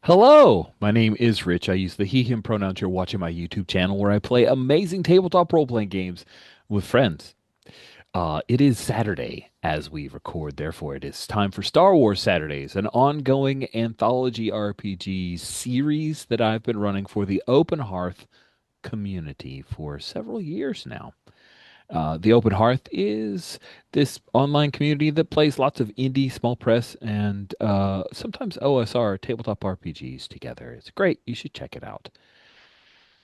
Hello, my name is Rich. I use the he, him pronouns. You're watching my YouTube channel where I play amazing tabletop role-playing games with friends. It is Saturday as we record, therefore it is time for Star Wars Saturdays, an ongoing anthology RPG series that I've been running for the Open Hearth community for several years now. The Open Hearth is this online community that plays lots of indie, small press, and sometimes OSR tabletop RPGs together. It's great. You should check it out.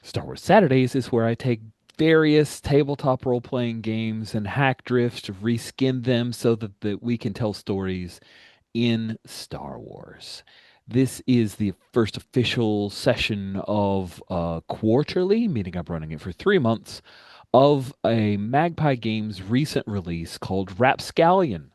Star Wars Saturdays is where I take various tabletop role playing games and hack drifts, reskin them so that we can tell stories in Star Wars. This is the first official session of quarterly, meaning I'm running it for 3 months, of a Magpie Games recent release called Rapscallion.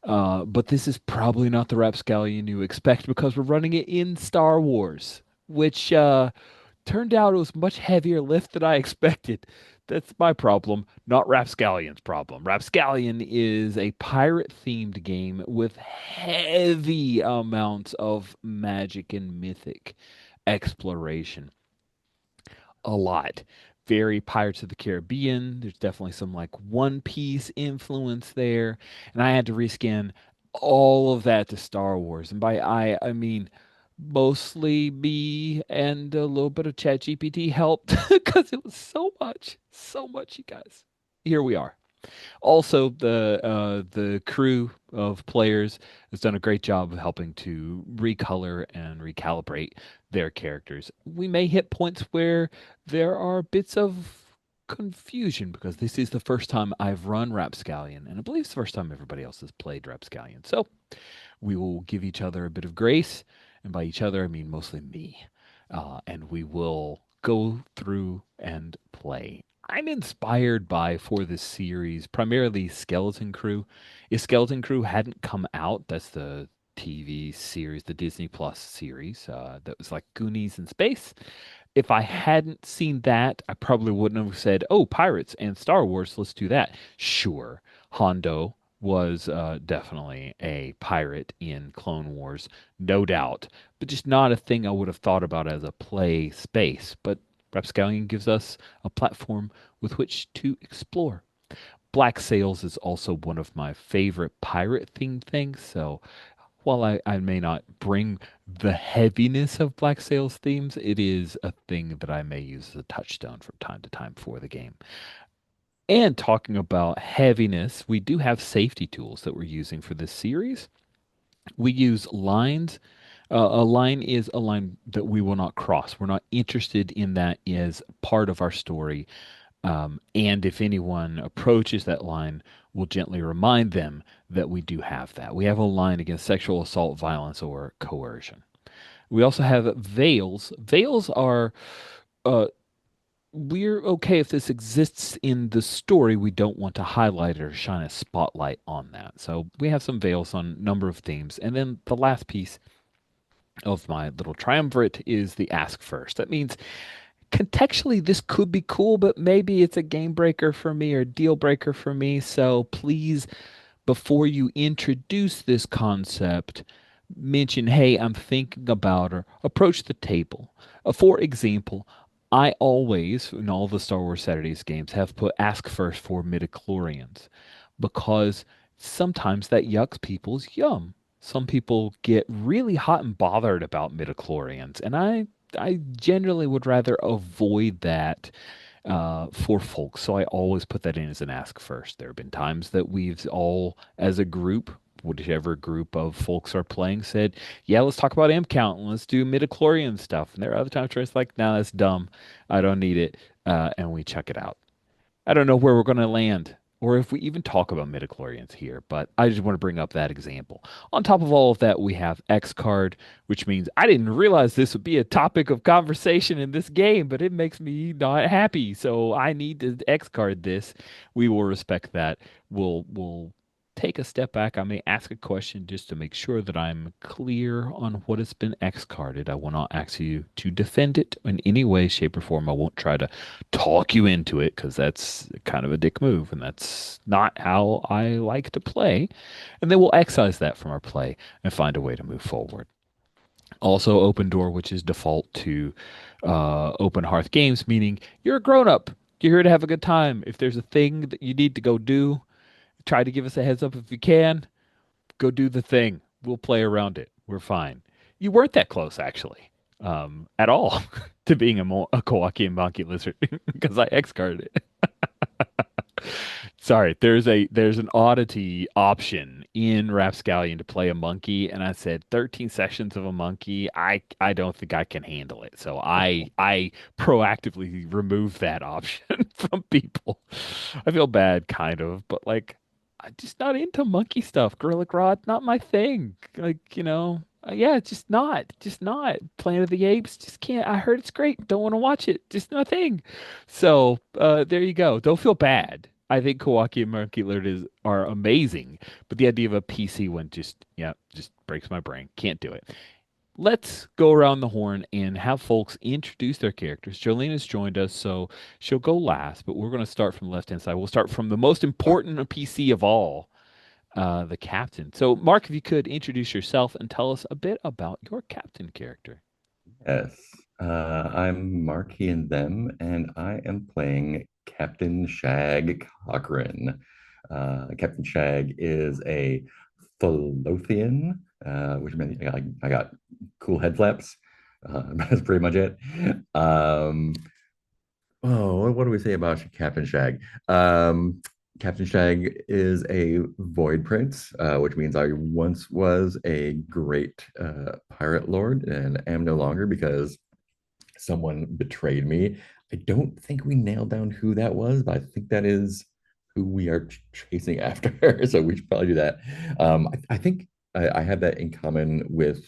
But this is probably not the Rapscallion you expect because we're running it in Star Wars, which turned out it was much heavier lift than I expected. That's my problem, not Rapscallion's problem. Rapscallion is a pirate-themed game with heavy amounts of magic and mythic exploration. A lot. Very Pirates of the Caribbean. There's definitely some like One Piece influence there. And I had to reskin all of that to Star Wars. And by I mean mostly me and a little bit of ChatGPT helped because it was so much, you guys. Here we are. Also, the crew of players has done a great job of helping to recolor and recalibrate their characters. We may hit points where there are bits of confusion because this is the first time I've run Rapscallion, and I believe it's the first time everybody else has played Rapscallion. So we will give each other a bit of grace, and by each other I mean mostly me. And we will go through and play. I'm inspired by for this series primarily Skeleton Crew. If Skeleton Crew hadn't come out, that's the TV series, the Disney Plus series that was like Goonies in space. If I hadn't seen that, I probably wouldn't have said, "Oh, pirates and Star Wars, let's do that." Sure, Hondo was definitely a pirate in Clone Wars, no doubt, but just not a thing I would have thought about as a play space. But Rapscallion gives us a platform with which to explore. Black Sails is also one of my favorite pirate themed things, so while I may not bring the heaviness of Black Sails themes, it is a thing that I may use as a touchstone from time to time for the game. And talking about heaviness, we do have safety tools that we're using for this series. We use lines. A line is a line that we will not cross. We're not interested in that as part of our story. And if anyone approaches that line, we'll gently remind them that we do have that. We have a line against sexual assault, violence, or coercion. We also have veils. Veils are uh, we're okay if this exists in the story. We don't want to highlight it or shine a spotlight on that. So we have some veils on a number of themes. And then the last piece of my little triumvirate is the ask first. That means contextually this could be cool, but maybe it's a game breaker for me or deal breaker for me. So please, before you introduce this concept, mention, hey, I'm thinking about or approach the table. For example, I always, in all the Star Wars Saturdays games, have put ask first for midichlorians because sometimes that yucks people's yum. Some people get really hot and bothered about midichlorians, and I generally would rather avoid that for folks. So I always put that in as an ask first. There have been times that we've all, as a group, whichever group of folks are playing, said, "Yeah, let's talk about M count and let's do midichlorian stuff." And there are other times where it's like, "No, that's dumb. I don't need it," and we chuck it out. I don't know where we're going to land or if we even talk about midichlorians here, but I just want to bring up that example. On top of all of that, we have X card, which means I didn't realize this would be a topic of conversation in this game, but it makes me not happy. So I need to X card this. We will respect that. We'll take a step back. I may ask a question just to make sure that I'm clear on what has been X carded. I will not ask you to defend it in any way, shape, or form. I won't try to talk you into it because that's kind of a dick move, and that's not how I like to play. And then we'll excise that from our play and find a way to move forward. Also, open door, which is default to open hearth games, meaning you're a grown up. You're here to have a good time. If there's a thing that you need to go do, try to give us a heads up if you can. Go do the thing. We'll play around it. We're fine. You weren't that close, actually, at all, to being a Kawaki and Monkey Lizard because I X carded it. Sorry, there's an oddity option in Rapscallion to play a monkey, and I said 13 sessions of a monkey. I don't think I can handle it, so I proactively removed that option from people. I feel bad, kind of, but like I'm just not into monkey stuff. Gorilla Grodd, not my thing. Like yeah, it's just not. Planet of the Apes, just can't. I heard it's great. Don't want to watch it. Just my thing. So there you go. Don't feel bad. I think Kawaki and Monkey Lizard are amazing, but the idea of a PC one just, yeah, just breaks my brain. Can't do it. Let's go around the horn and have folks introduce their characters. Jolene has joined us, so she'll go last, but we're going to start from the left-hand side. We'll start from the most important PC of all, the captain. So, Mark, if you could introduce yourself and tell us a bit about your captain character. Yes, I'm Marky and them, and I am playing Captain Shag Cochrane. Captain Shag is a Thothian, which means I got cool head flaps. That's pretty much it. Um, Oh, what do we say about Captain Shag? Captain Shag is a void prince, which means I once was a great pirate lord and am no longer because someone betrayed me. I don't think we nailed down who that was, but I think that is who we are chasing after. So we should probably do that. I think I have that in common with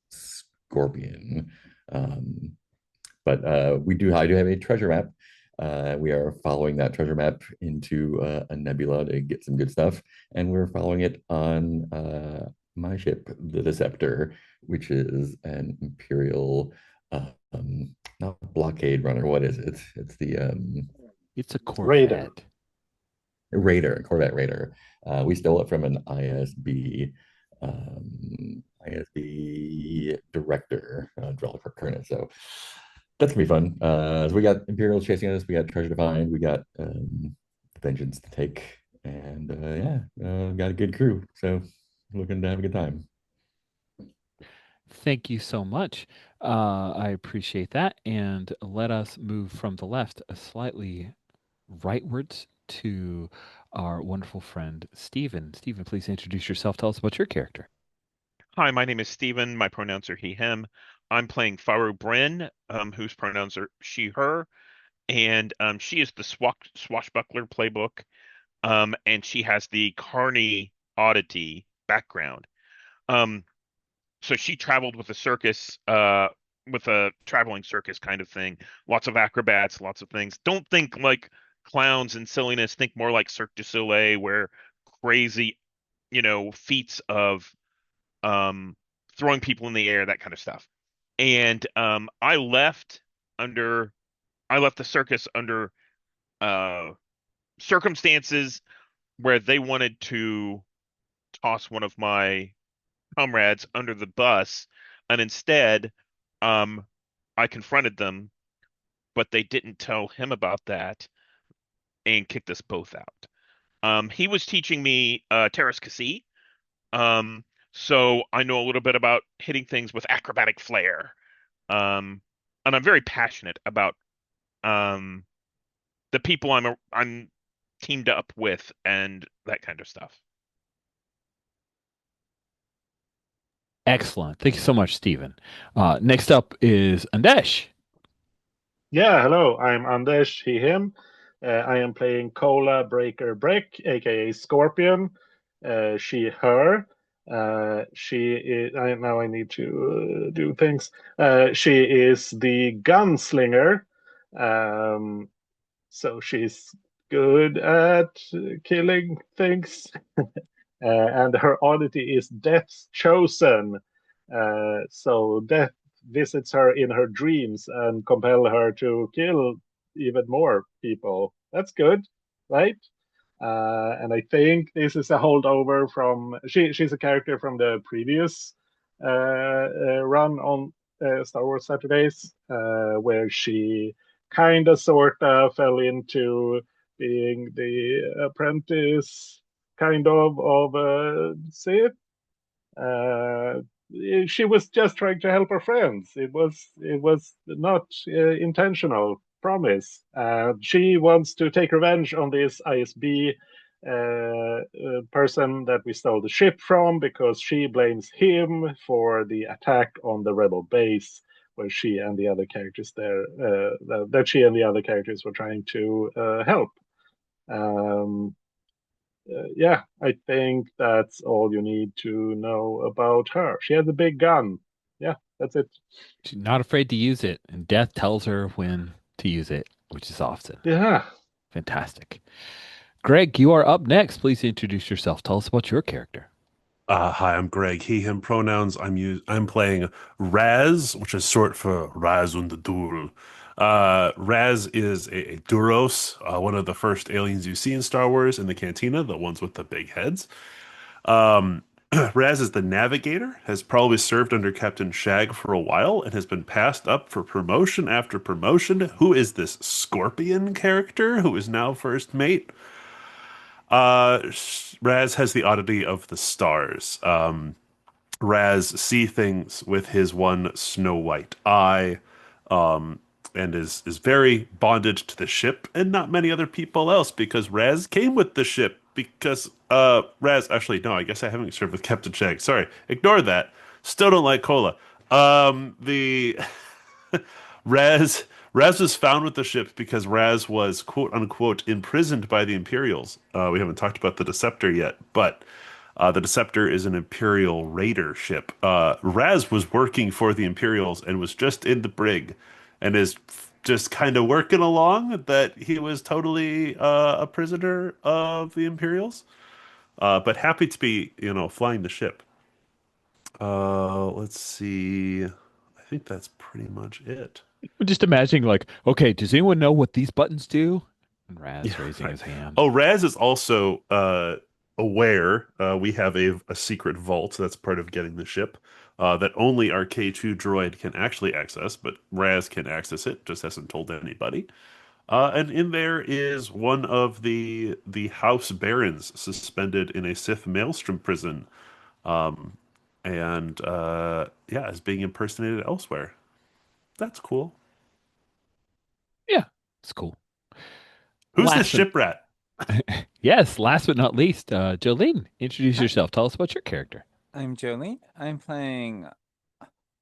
Scorpion. Um, but I do have a treasure map. We are following that treasure map into a nebula to get some good stuff, and we're following it on my ship, the Deceptor, which is an Imperial, not blockade runner. What is it? It's the It's a Raider. Corvette. Raider, Corvette Raider. We stole it from an ISB director, developer Kernet. So that's gonna be fun. So we got Imperials chasing us. We got treasure to find. We got vengeance to take, and yeah, got a good crew. So looking to have a good time. Thank you so much. I appreciate that. And let us move from the left slightly rightwards to our wonderful friend Stephen. Stephen, please introduce yourself. Tell us about your character. Hi, my name is Steven. My pronouns are he, him. I'm playing Faru Bryn, whose pronouns are she, her, and she is the swashbuckler playbook, and she has the Carney oddity background. Um, so she traveled with a circus, with a traveling circus kind of thing. Lots of acrobats, lots of things. Don't think like clowns and silliness. Think more like Cirque du Soleil, where crazy, feats of um, throwing people in the air, that kind of stuff. And under I left the circus under uh, circumstances where they wanted to toss one of my comrades under the bus, and instead, um, I confronted them, but they didn't tell him about that and kicked us both out. He was teaching me Terrace Cassis. So I know a little bit about hitting things with acrobatic flair. Um, and I'm very passionate about um the people I'm teamed up with and that kind of stuff. Excellent. Thank you so much, Stephen. Next up is Andesh. Yeah, hello. I'm Anders, he, him. I am playing Cola Breaker Breck, aka Scorpion. She, her. She is. Now I need to do things. She is the gunslinger. Um, so she's good at killing things. And her oddity is Death's Chosen. So Death visits her in her dreams and compel her to kill even more people. That's good, right? And I think this is a holdover from she's a character from the previous run on Star Wars Saturdays, where she kind of sort of fell into being the apprentice, kind of Sith. Uh, she was just trying to help her friends. It was not intentional. Promise. She wants to take revenge on this ISB person that we stole the ship from because she blames him for the attack on the rebel base where she and the other characters there that she and the other characters were trying to help. Um, yeah, I think that's all you need to know about her. She has a big gun. Yeah, that's it. She's not afraid to use it, and Death tells her when to use it, which is often. Yeah. Fantastic. Greg, you are up next. Please introduce yourself. Tell us about your character. Hi, I'm Greg. He, him pronouns. I'm playing Raz, which is short for Raz und Dur. Raz is a Duros, one of the first aliens you see in Star Wars in the cantina, the ones with the big heads. Um, Raz is the navigator, has probably served under Captain Shag for a while, and has been passed up for promotion after promotion. Who is this Scorpion character who is now first mate? Raz has the oddity of the stars. Raz see things with his one snow white eye, and is very bonded to the ship and not many other people else because Raz came with the ship because Raz actually no, I guess I haven't served with Captain Shag. Sorry, ignore that. Still don't like cola. The Raz was found with the ship because Raz was quote unquote imprisoned by the Imperials. We haven't talked about the Deceptor yet, but the Deceptor is an Imperial raider ship. Raz was working for the Imperials and was just in the brig and is just kind of working along that he was totally a prisoner of the Imperials, but happy to be, flying the ship. Let's see. I think that's pretty much it. Just imagining, like, okay, does anyone know what these buttons do? And Yeah, Raz raising right. his hand. Oh, Raz is also aware we have a secret vault that's part of getting the ship that only our K2 droid can actually access, but Raz can access it, just hasn't told anybody. And in there is one of the House Barons suspended in a Sith maelstrom prison, um, and yeah, is being impersonated elsewhere. That's cool. Yeah, it's cool. Who's this Last but ship rat? yes, last but not least, Jolene, introduce Hi, yourself. Tell us about your character. I'm Jolene. I'm playing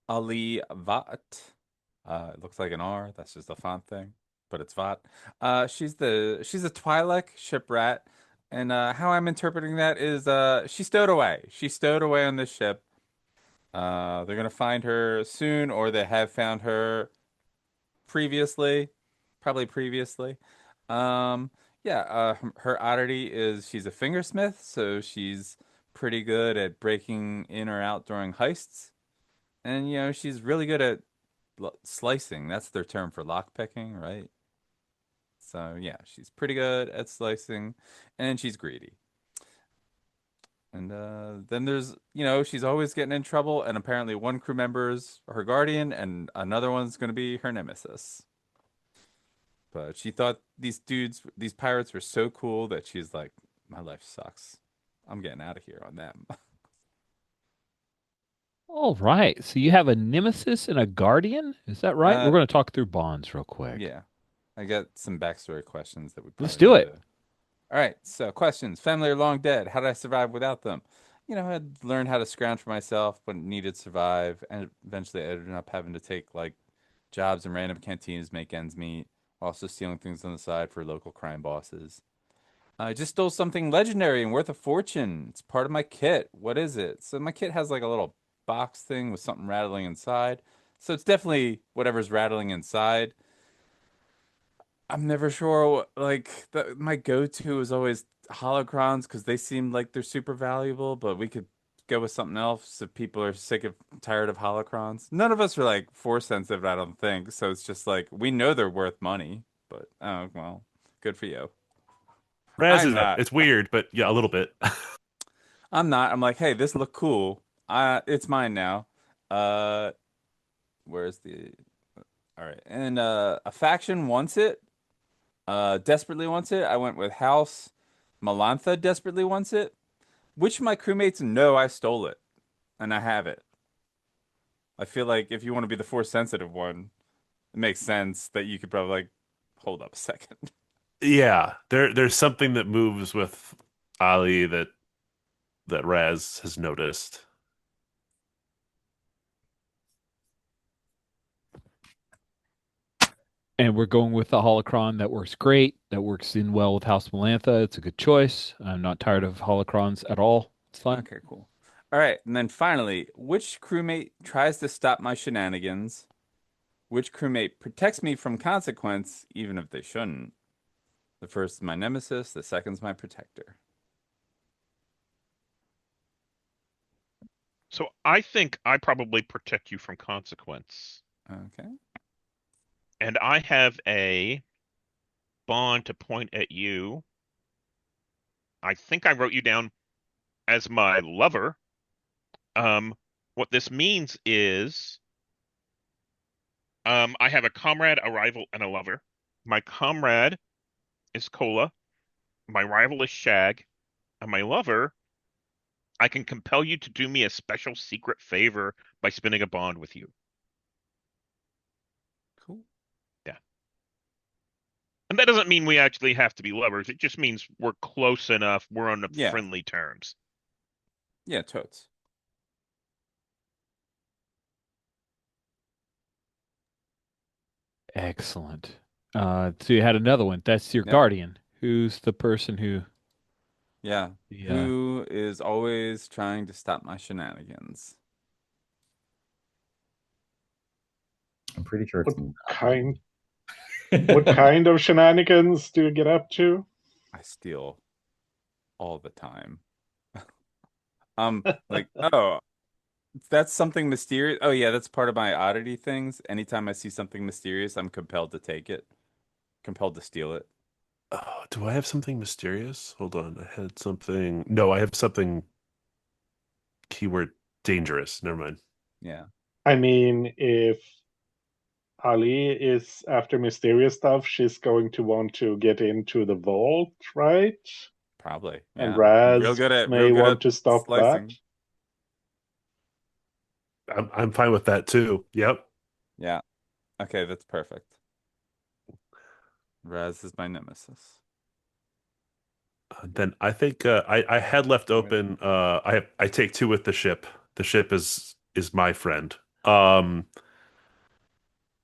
Ali Vat. It looks like an R. That's just a font thing, but it's Vat. She's a Twi'lek shiprat, and how I'm interpreting that is she stowed away. She stowed away on this ship. They're gonna find her soon, or they have found her previously, probably previously. Yeah, her oddity is she's a fingersmith, so she's pretty good at breaking in or out during heists. And she's really good at slicing. That's their term for lock picking, right? So yeah, she's pretty good at slicing, and she's greedy. And then there's, she's always getting in trouble, and apparently one crew member's her guardian, and another one's going to be her nemesis. But she thought these pirates were so cool that she's like, my life sucks. I'm getting out of here on them. All right. So you have a nemesis and a guardian? Is that right? We're Uh, going to talk through bonds real quick. yeah. I got some backstory questions that we Let's probably do need it. to. All right. So questions. Family are long dead. How did I survive without them? I'd learned how to scrounge for myself when needed to survive, and eventually I ended up having to take like jobs in random canteens, make ends meet, also stealing things on the side for local crime bosses. I just stole something legendary and worth a fortune. It's part of my kit. What is it? So my kit has like a little box thing with something rattling inside. So it's definitely whatever's rattling inside. I'm never sure. Like my go-to is always holocrons because they seem like they're super valuable, but we could go with something else if people are sick of tired of holocrons. None of us are like force sensitive, I don't think. So it's just like we know they're worth money, but oh well, good for you. Raz I'm is not. it's weird, but yeah, a little bit. I'm not. I'm like, hey, this look cool. It's mine now. Uh, where's the? All right, and a faction wants it. Desperately wants it. I went with House. Malantha desperately wants it. Which of my crewmates know I stole it, and I have it. I feel like if you want to be the force sensitive one, it makes sense that you could probably like hold up a second. Yeah, there's something that moves with Ali that Raz has noticed. And we're going with the holocron. That works great. That works in well with House Melantha. It's a good choice. I'm not tired of holocrons at all. It's fine. Okay, cool. All right, and then finally, which crewmate tries to stop my shenanigans? Which crewmate protects me from consequence, even if they shouldn't? The first is my nemesis, the second's my protector. So I think I probably protect you from consequence. Okay. And I have a bond to point at you. I think I wrote you down as my lover. What this means is I have a comrade, a rival, and a lover. My comrade is Cola, my rival is Shag, and my lover, I can compel you to do me a special secret favor by spinning a bond with you. Cool. Yeah. And that doesn't mean we actually have to be lovers. It just means we're close enough, we're on Yeah. friendly terms. Yeah, totes. Excellent. So you had another one. That's your Yep. guardian. Who's the person who? Yeah. Yeah. Who is always trying to stop my shenanigans? I'm pretty sure it's What not kind? me. What kind of shenanigans do you get up to? I steal all the time. Like, oh, that's something mysterious. Oh yeah, that's part of my oddity things. Anytime I see something mysterious, I'm compelled to take it, compelled to steal it. Oh, do I have something mysterious? Hold on. I had something. No, I have something keyword dangerous. Never mind. Yeah, I mean, if Ali is after mysterious stuff, she's going to want to get into the vault, right? probably. And Yeah, I'm Raz real may good at want to stop that. slicing. I'm fine with that too. Yep. Yeah. Okay, that's perfect. Raz is my nemesis. Then I think I had left open. I take two with the ship. The ship is my friend. But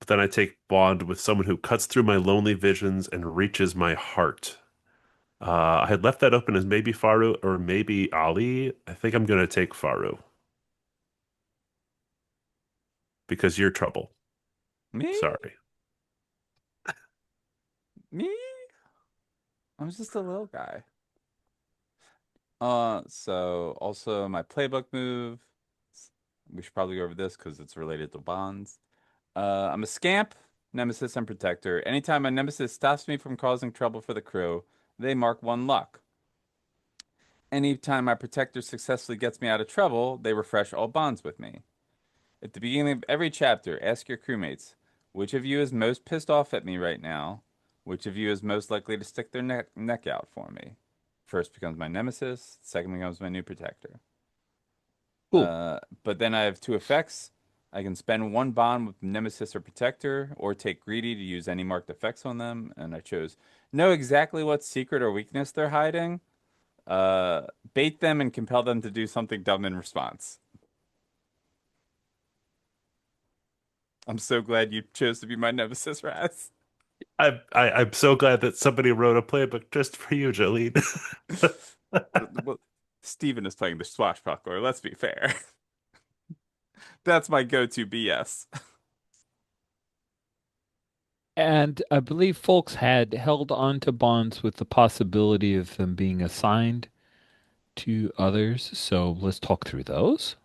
then I take bond with someone who cuts through my lonely visions and reaches my heart. I had left that open as maybe Faru or maybe Ali. I think I'm gonna take Faru because you're trouble. Me? Sorry. Me? I'm just a little guy. So also my playbook move. We should probably go over this because it's related to bonds. I'm a scamp, nemesis, and protector. Anytime a nemesis stops me from causing trouble for the crew, they mark 1 luck. Anytime my protector successfully gets me out of trouble, they refresh all bonds with me. At the beginning of every chapter, ask your crewmates, which of you is most pissed off at me right now? Which of you is most likely to stick their neck out for me? First becomes my nemesis, second becomes my new protector. Cool. But then I have 2 effects. I can spend 1 bond with Nemesis or Protector, or take Greedy to use any marked effects on them. And I chose know exactly what secret or weakness they're hiding, bait them and compel them to do something dumb in response. I'm so glad you chose to be my Nemesis, Raz. I'm so glad that somebody wrote a playbook just for you, Jolene. Well, Steven is playing the swashbuckler, let's be fair. That's my go-to BS. And I believe folks had held on to bonds with the possibility of them being assigned to others. So let's talk through those.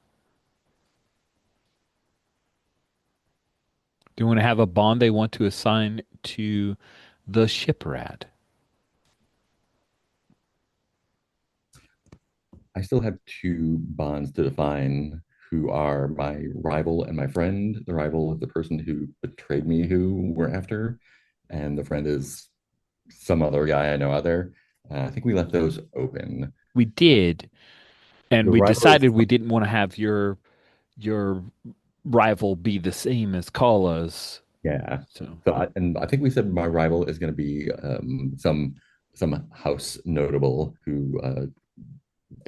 Do you want to have a bond they want to assign to the shiprat? I still have two bonds to define. who are my rival and my friend. The rival is the person who betrayed me, who we're after, and the friend is some other guy I know out there. I think we left those open. We did, and The we rival is decided we didn't want to have your rival be the same as Kala's. yeah. So, And I think we said my rival is going to be some house notable who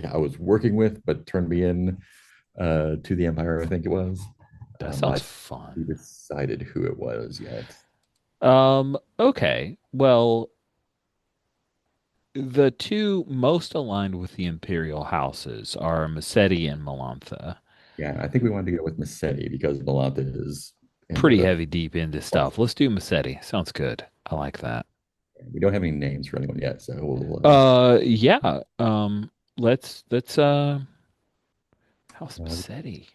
I was working with, but turned me in to the Empire. I think it was. that I sounds we fun. decided who it was yet. Okay. Well, the two most aligned with the imperial houses are Massetti and Melantha. Yeah, I think we wanted to go with Massetti because Belanta is in Pretty the. heavy deep into stuff. Let's do Massetti. Sounds good. I like that. We don't have any names for anyone yet, so we'll. Yeah. Let's House Uh, Massetti.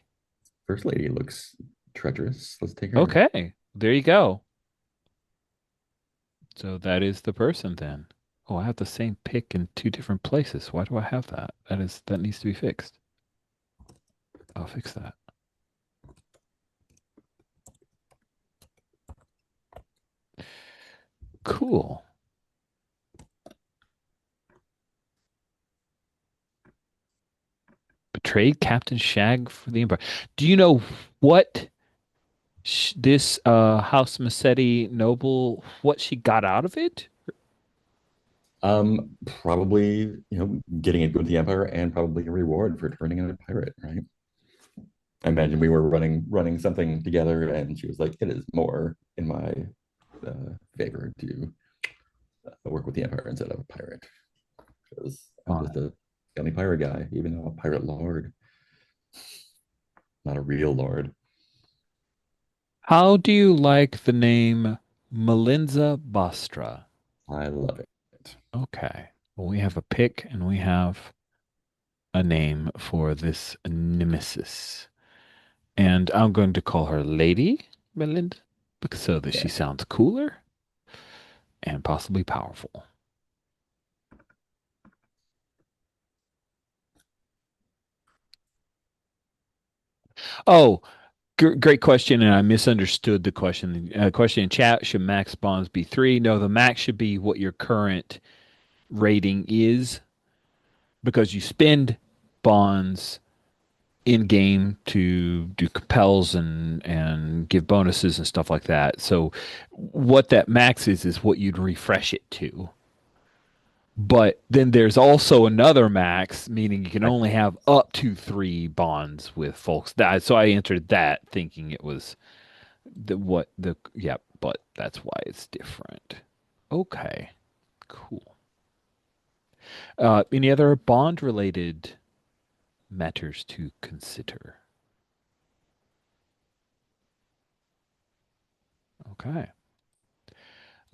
First lady looks treacherous. Let's take her. Okay. There you go. So that is the person then. Oh, I have the same pick in two different places. Why do I have that? That needs to be fixed. I'll fix that. Cool. Betrayed Captain Shag for the Empire. Do you know what this House Massetti noble, what she got out of it? Probably, getting it with the Empire and probably a reward for turning in a pirate, right? I imagine we were running something together, and she was like, "It is more in my favor to work with the Empire instead of a pirate because I'm Uh, just a scummy pirate guy, even though I'm a pirate lord, not a real lord." How do you like the name Melinza Bastra? I love it. Okay. Well, we have a pick and we have a name for this nemesis. And I'm going to call her Lady Melinda because so that Yeah. she sounds cooler and possibly powerful. Oh, great question, and I misunderstood the question. Question in chat: should max bonds be 3? No, the max should be what your current rating is because you spend bonds in game to do compels and give bonuses and stuff like that. So what that max is what you'd refresh it to. But then there's also another max, meaning you can I, only have up to 3 bonds with folks. So I entered that thinking it was but that's why it's different. Okay, cool. Any other bond related matters to consider? Okay.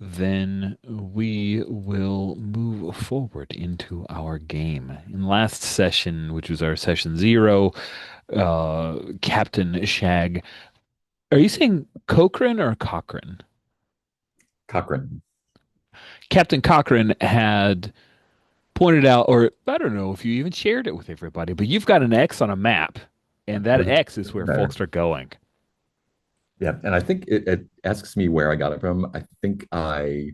Then we will move forward into our game. In last session, which was our session 0, Captain Shag. Are you saying Cochrane or Cochrane? Cochrane. Captain Cochrane had pointed out, or I don't know if you even shared it with everybody, but you've got an X on a map, and that Doesn't X is where matter. folks are going. Yeah, and I think it asks me where I got it from. I think I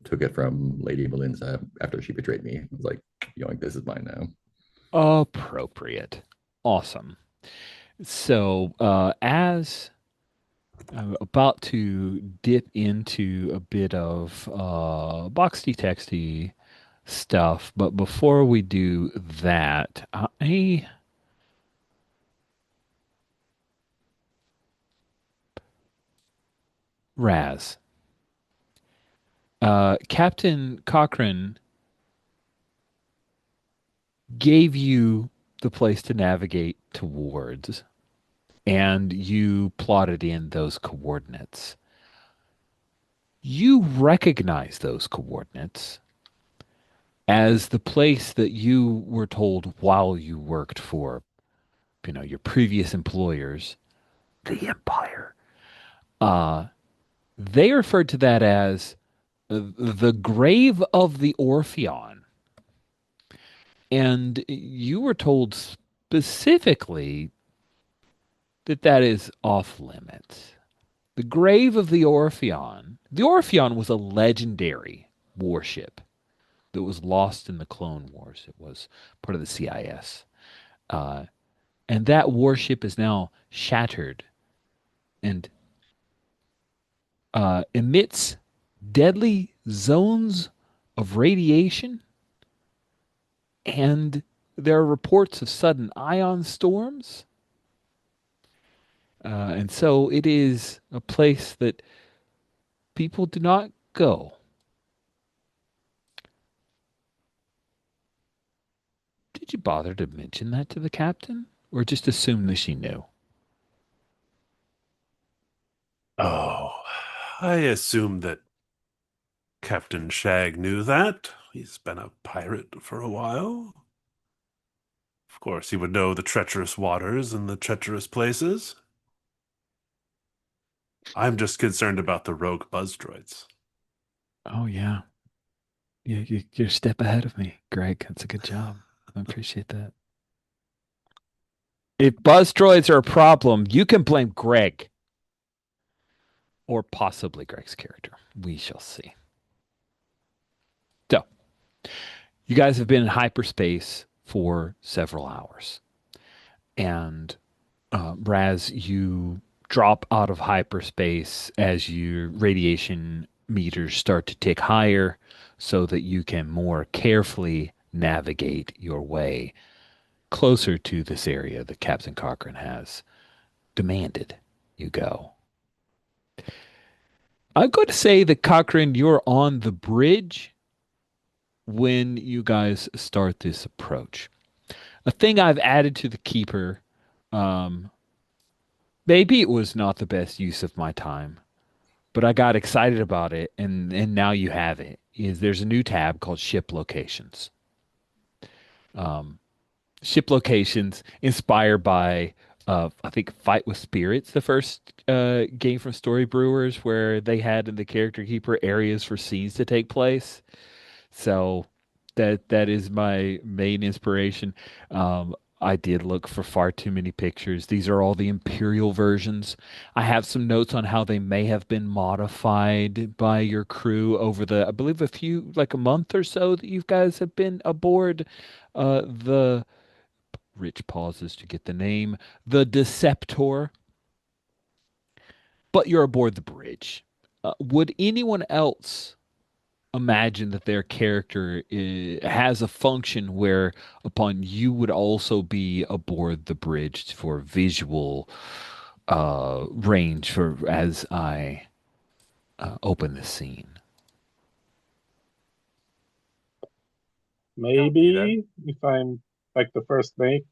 took it from Lady Melinza after she betrayed me. I was like, this is mine now. Appropriate. Awesome. So, as I'm about to dip into a bit of boxy texty stuff, but before we do that, Raz, Captain Cochrane gave you the place to navigate towards, and you plotted in those coordinates. You recognize those coordinates as the place that you were told while you worked for, your previous employers, the Empire. Uh, they referred to that as the grave of the Orpheon. And you were told specifically that that is off limits. The grave of the Orpheon. The Orpheon was a legendary warship that was lost in the Clone Wars. It was part of the CIS. Uh, and that warship is now shattered and emits deadly zones of radiation. And there are reports of sudden ion storms. And so it is a place that people do not go. Did you bother to mention that to the captain? Or just assume that she knew? Oh, I assume that Captain Shag knew that. He's been a pirate for a while. Of course, he would know the treacherous waters and the treacherous places. I'm just concerned about the rogue buzz droids. Oh, yeah. You're a step ahead of me, Greg. That's a good job. I appreciate that. If buzz droids are a problem, you can blame Greg. Or possibly Greg's character. We shall see. So, you guys have been in hyperspace for several hours. And Raz, you drop out of hyperspace as your radiation meters start to tick higher so that you can more carefully navigate your way closer to this area that Captain Cochrane has demanded you go. I'm going to say that Cochrane, you're on the bridge when you guys start this approach. A thing I've added to the Keeper, um, maybe it was not the best use of my time, but I got excited about it, and now you have it. Is there's a new tab called Ship Locations. Um, Ship Locations inspired by I think Fight with Spirits, the first game from Story Brewers, where they had in the Character Keeper areas for scenes to take place. So that is my main inspiration. I did look for far too many pictures. These are all the Imperial versions. I have some notes on how they may have been modified by your crew over the, I believe, like a month or so that you guys have been aboard the Rich pauses to get the name, the Deceptor. But you're aboard the bridge. Would anyone else imagine that their character has a function where upon you would also be aboard the bridge for visual range for as I open the scene? Maybe if I'm like the first make.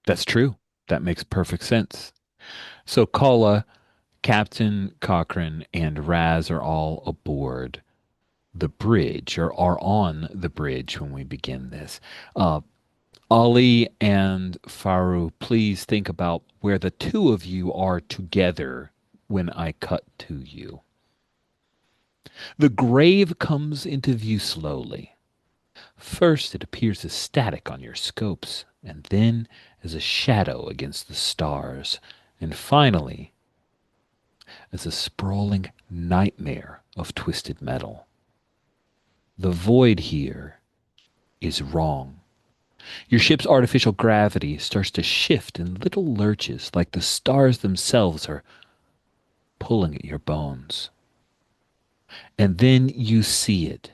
That's true. That makes perfect sense. So Kala, Captain Cochrane, and Raz are all aboard the bridge or are on the bridge when we begin this. Ali and Faru, please think about where the two of you are together when I cut to you. The grave comes into view slowly. First, it appears as static on your scopes, and then as a shadow against the stars, and finally, as a sprawling nightmare of twisted metal. The void here is wrong. Your ship's artificial gravity starts to shift in little lurches like the stars themselves are pulling at your bones. And then you see it,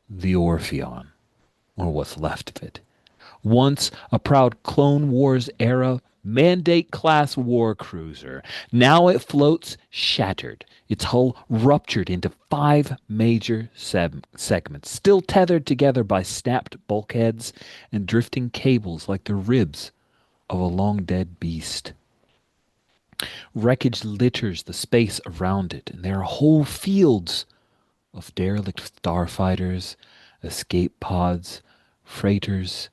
the Orpheon, or what's left of it. Once a proud Clone Wars era Mandate class war cruiser. Now it floats shattered, its hull ruptured into five major segments, still tethered together by snapped bulkheads and drifting cables like the ribs of a long dead beast. Wreckage litters the space around it, and there are whole fields of derelict starfighters, escape pods, freighters.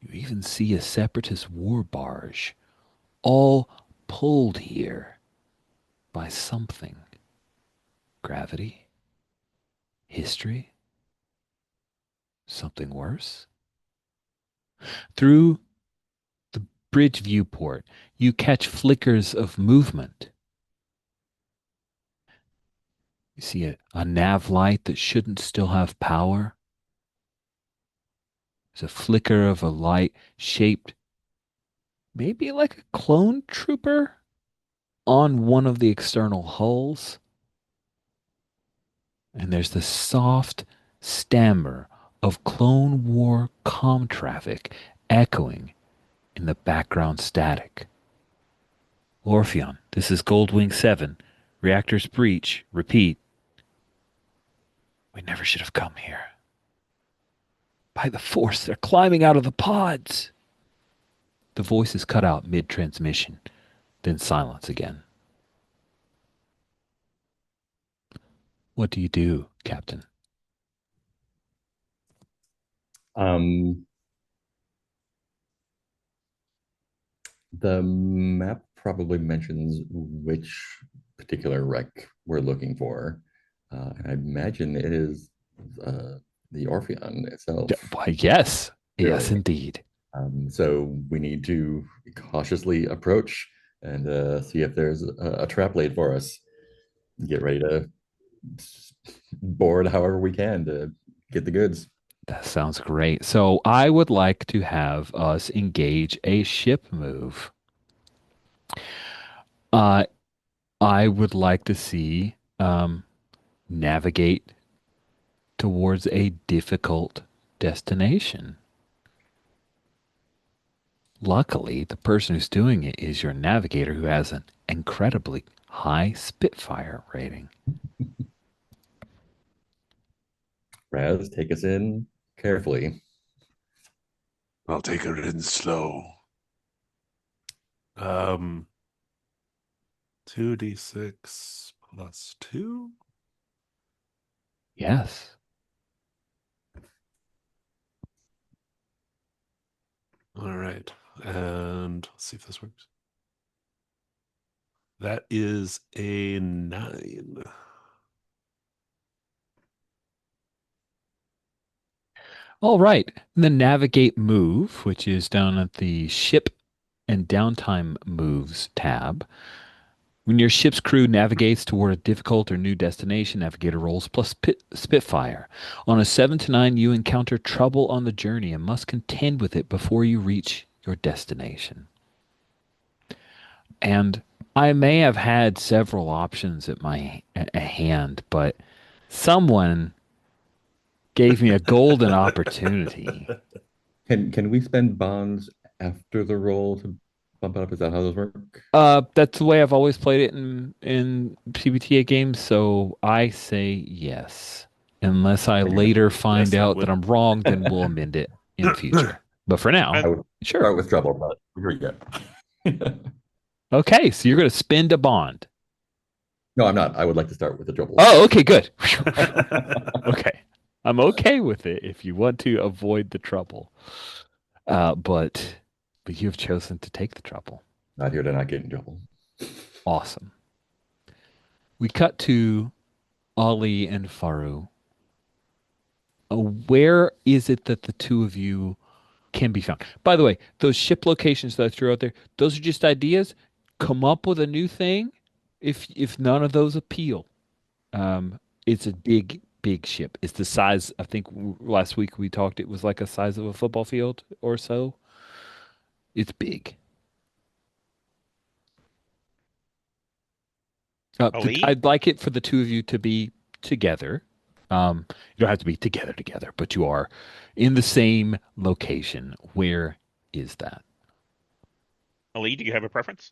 You even see a separatist war barge, all pulled here by something. Gravity? History? Something worse? Through the bridge viewport, you catch flickers of movement. You see a nav light that shouldn't still have power. There's a flicker of a light shaped maybe like a clone trooper on one of the external hulls. And there's the soft stammer of Clone War comm traffic echoing in the background static. Orpheon, this is Goldwing 7. Reactors breach. Repeat. We never should have come here. By the Force, they're climbing out of the pods. The voice is cut out mid-transmission, then silence again. What do you do, Captain? Um, the map probably mentions which particular wreck we're looking for. And I imagine it is the Orpheon itself. Why, yes. Yes, Really. indeed. So we need to cautiously approach and see if there's a trap laid for us. Get ready to board however we can to get the goods. That sounds great. So I would like to have us engage a ship move. Uh, I would like to see navigate towards a difficult destination. Luckily, the person who's doing it is your navigator who has an incredibly high Spitfire rating. Raz, take us in carefully. I'll take her in slow. 2d6 plus 2. Yes. All right. And let's see if this works. That is a 9. All right. The navigate move, which is down at the ship and downtime moves tab. When your ship's crew navigates toward a difficult or new destination, navigator rolls plus Spitfire. On a 7 to 9, you encounter trouble on the journey and must contend with it before you reach your destination. And I may have had several options at my hand, but someone gave me a golden opportunity. Can we spend bonds after the roll to bump it up? Is that how those work? That's the way I've always played it in PBTA games, so I say yes. Unless I later find Yes, I out that would. I'm wrong, then we'll amend it in the future. But for now, I would sure. start with trouble, but here we go. Okay, so you're going to spend a bond. No, I'm not. I would like to start with the trouble. Oh, okay, good. Okay. I'm okay with it if you want to avoid the trouble. But you've chosen to take the trouble. Not here to not get in trouble. Awesome. We cut to Ali and Faru. Where is it that the two of you can be found? By the way, those ship locations that I threw out there, those are just ideas. Come up with a new thing if none of those appeal. It's a big ship. It's the size, I think last week we talked, it was like a size of a football field or so. It's big. Ali? I'd like it for the two of you to be together. You don't have to be together, but you are in the same location. Where is that? Ali, do you have a preference?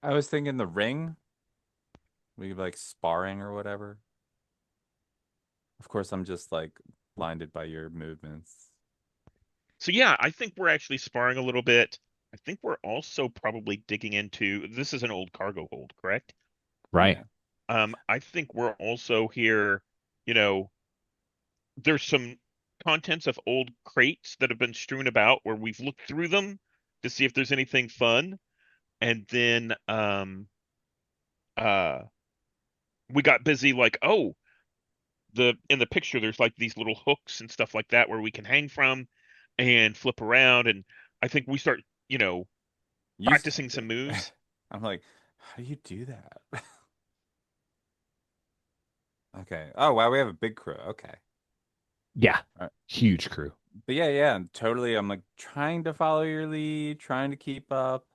I was thinking the ring. We could be like sparring or whatever. Of course, I'm just like blinded by your movements. So yeah, I think we're actually sparring a little bit. I think we're also probably digging into this is an old cargo hold, correct? Right. Yeah. I think we're also here, you know, there's some contents of old crates that have been strewn about where we've looked through them to see if there's anything fun. And then uh we got busy like, oh, the in the picture there's like these little hooks and stuff like that where we can hang from and flip around, and I think we start, Used practicing some moves. I'm like, how do you do that? Okay. Oh wow, we have a big crew. Okay. Yeah, All right. huge crew. But yeah, yeah, totally. I'm like trying to follow your lead, trying to keep up.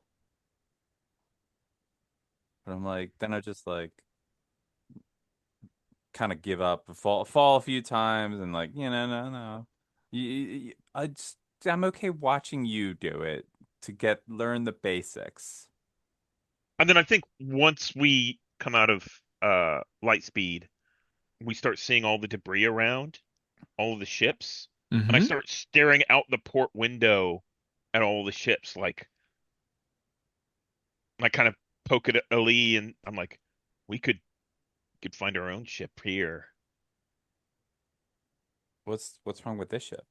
But I'm like, then I just like kind of give up, fall a few times, and like, no, no. I'm okay watching you do it to learn the basics. And then I think once we come out of light speed, we start seeing all the debris around, all of the ships, and I Hmm. start staring out the port window at all the ships, like I kind of poke at Ali, and I'm like, we could find our own ship here. What's wrong with this ship?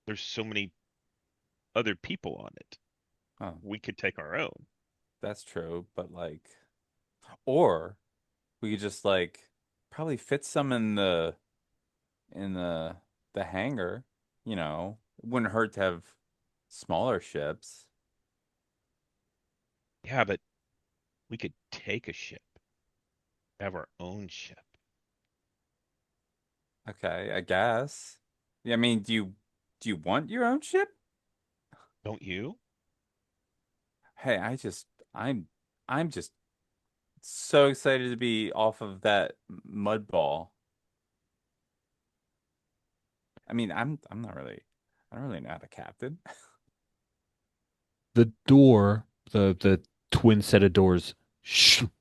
There's so many other people on it. Oh, We could take our own. that's true, but like, or we could just like probably fit some in the hangar, you know. It wouldn't hurt to have smaller ships. Yeah, but we could take a ship, have our own ship. Okay, I guess. Yeah, I mean, do you want your own ship? Don't you? Hey, I'm just so excited to be off of that mud ball. I mean, I'm not really I don't really know how to captain. The door, the twin set of doors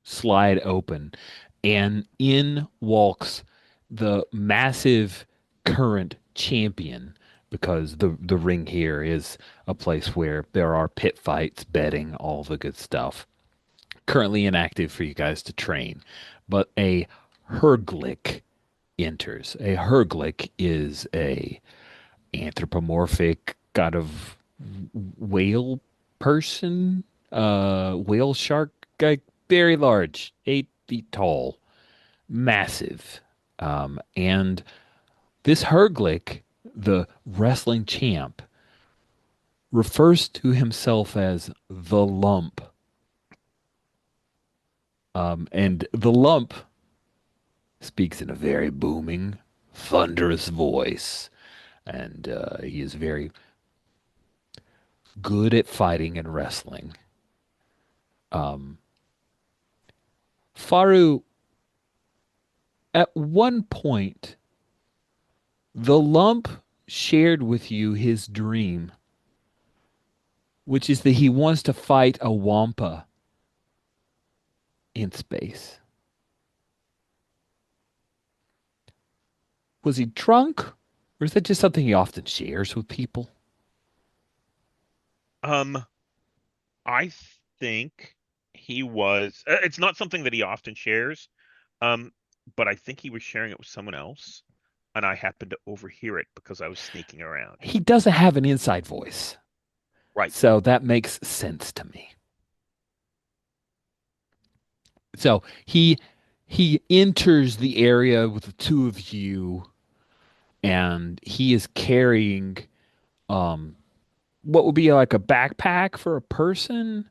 slide open, and in walks the massive current champion. Because the ring here is a place where there are pit fights, betting, all the good stuff. Currently inactive for you guys to train, but a Herglick enters. A Herglick is a anthropomorphic kind of whale person, whale shark guy, very large, 8 feet tall, massive. And this Herglick, the wrestling champ, refers to himself as the lump. And the lump speaks in a very booming, thunderous voice. And he is very good at fighting and wrestling. Faru, at one point, the lump shared with you his dream, which is that he wants to fight a wampa in space. Was he drunk, or is that just something he often shares with people? Um, I think he was. It's not something that he often shares. Um, but I think he was sharing it with someone else, and I happened to overhear it because I was sneaking around. He doesn't have an inside voice, Right. so that makes sense to me. So he enters the area with the two of you, and he is carrying um what would be like a backpack for a person,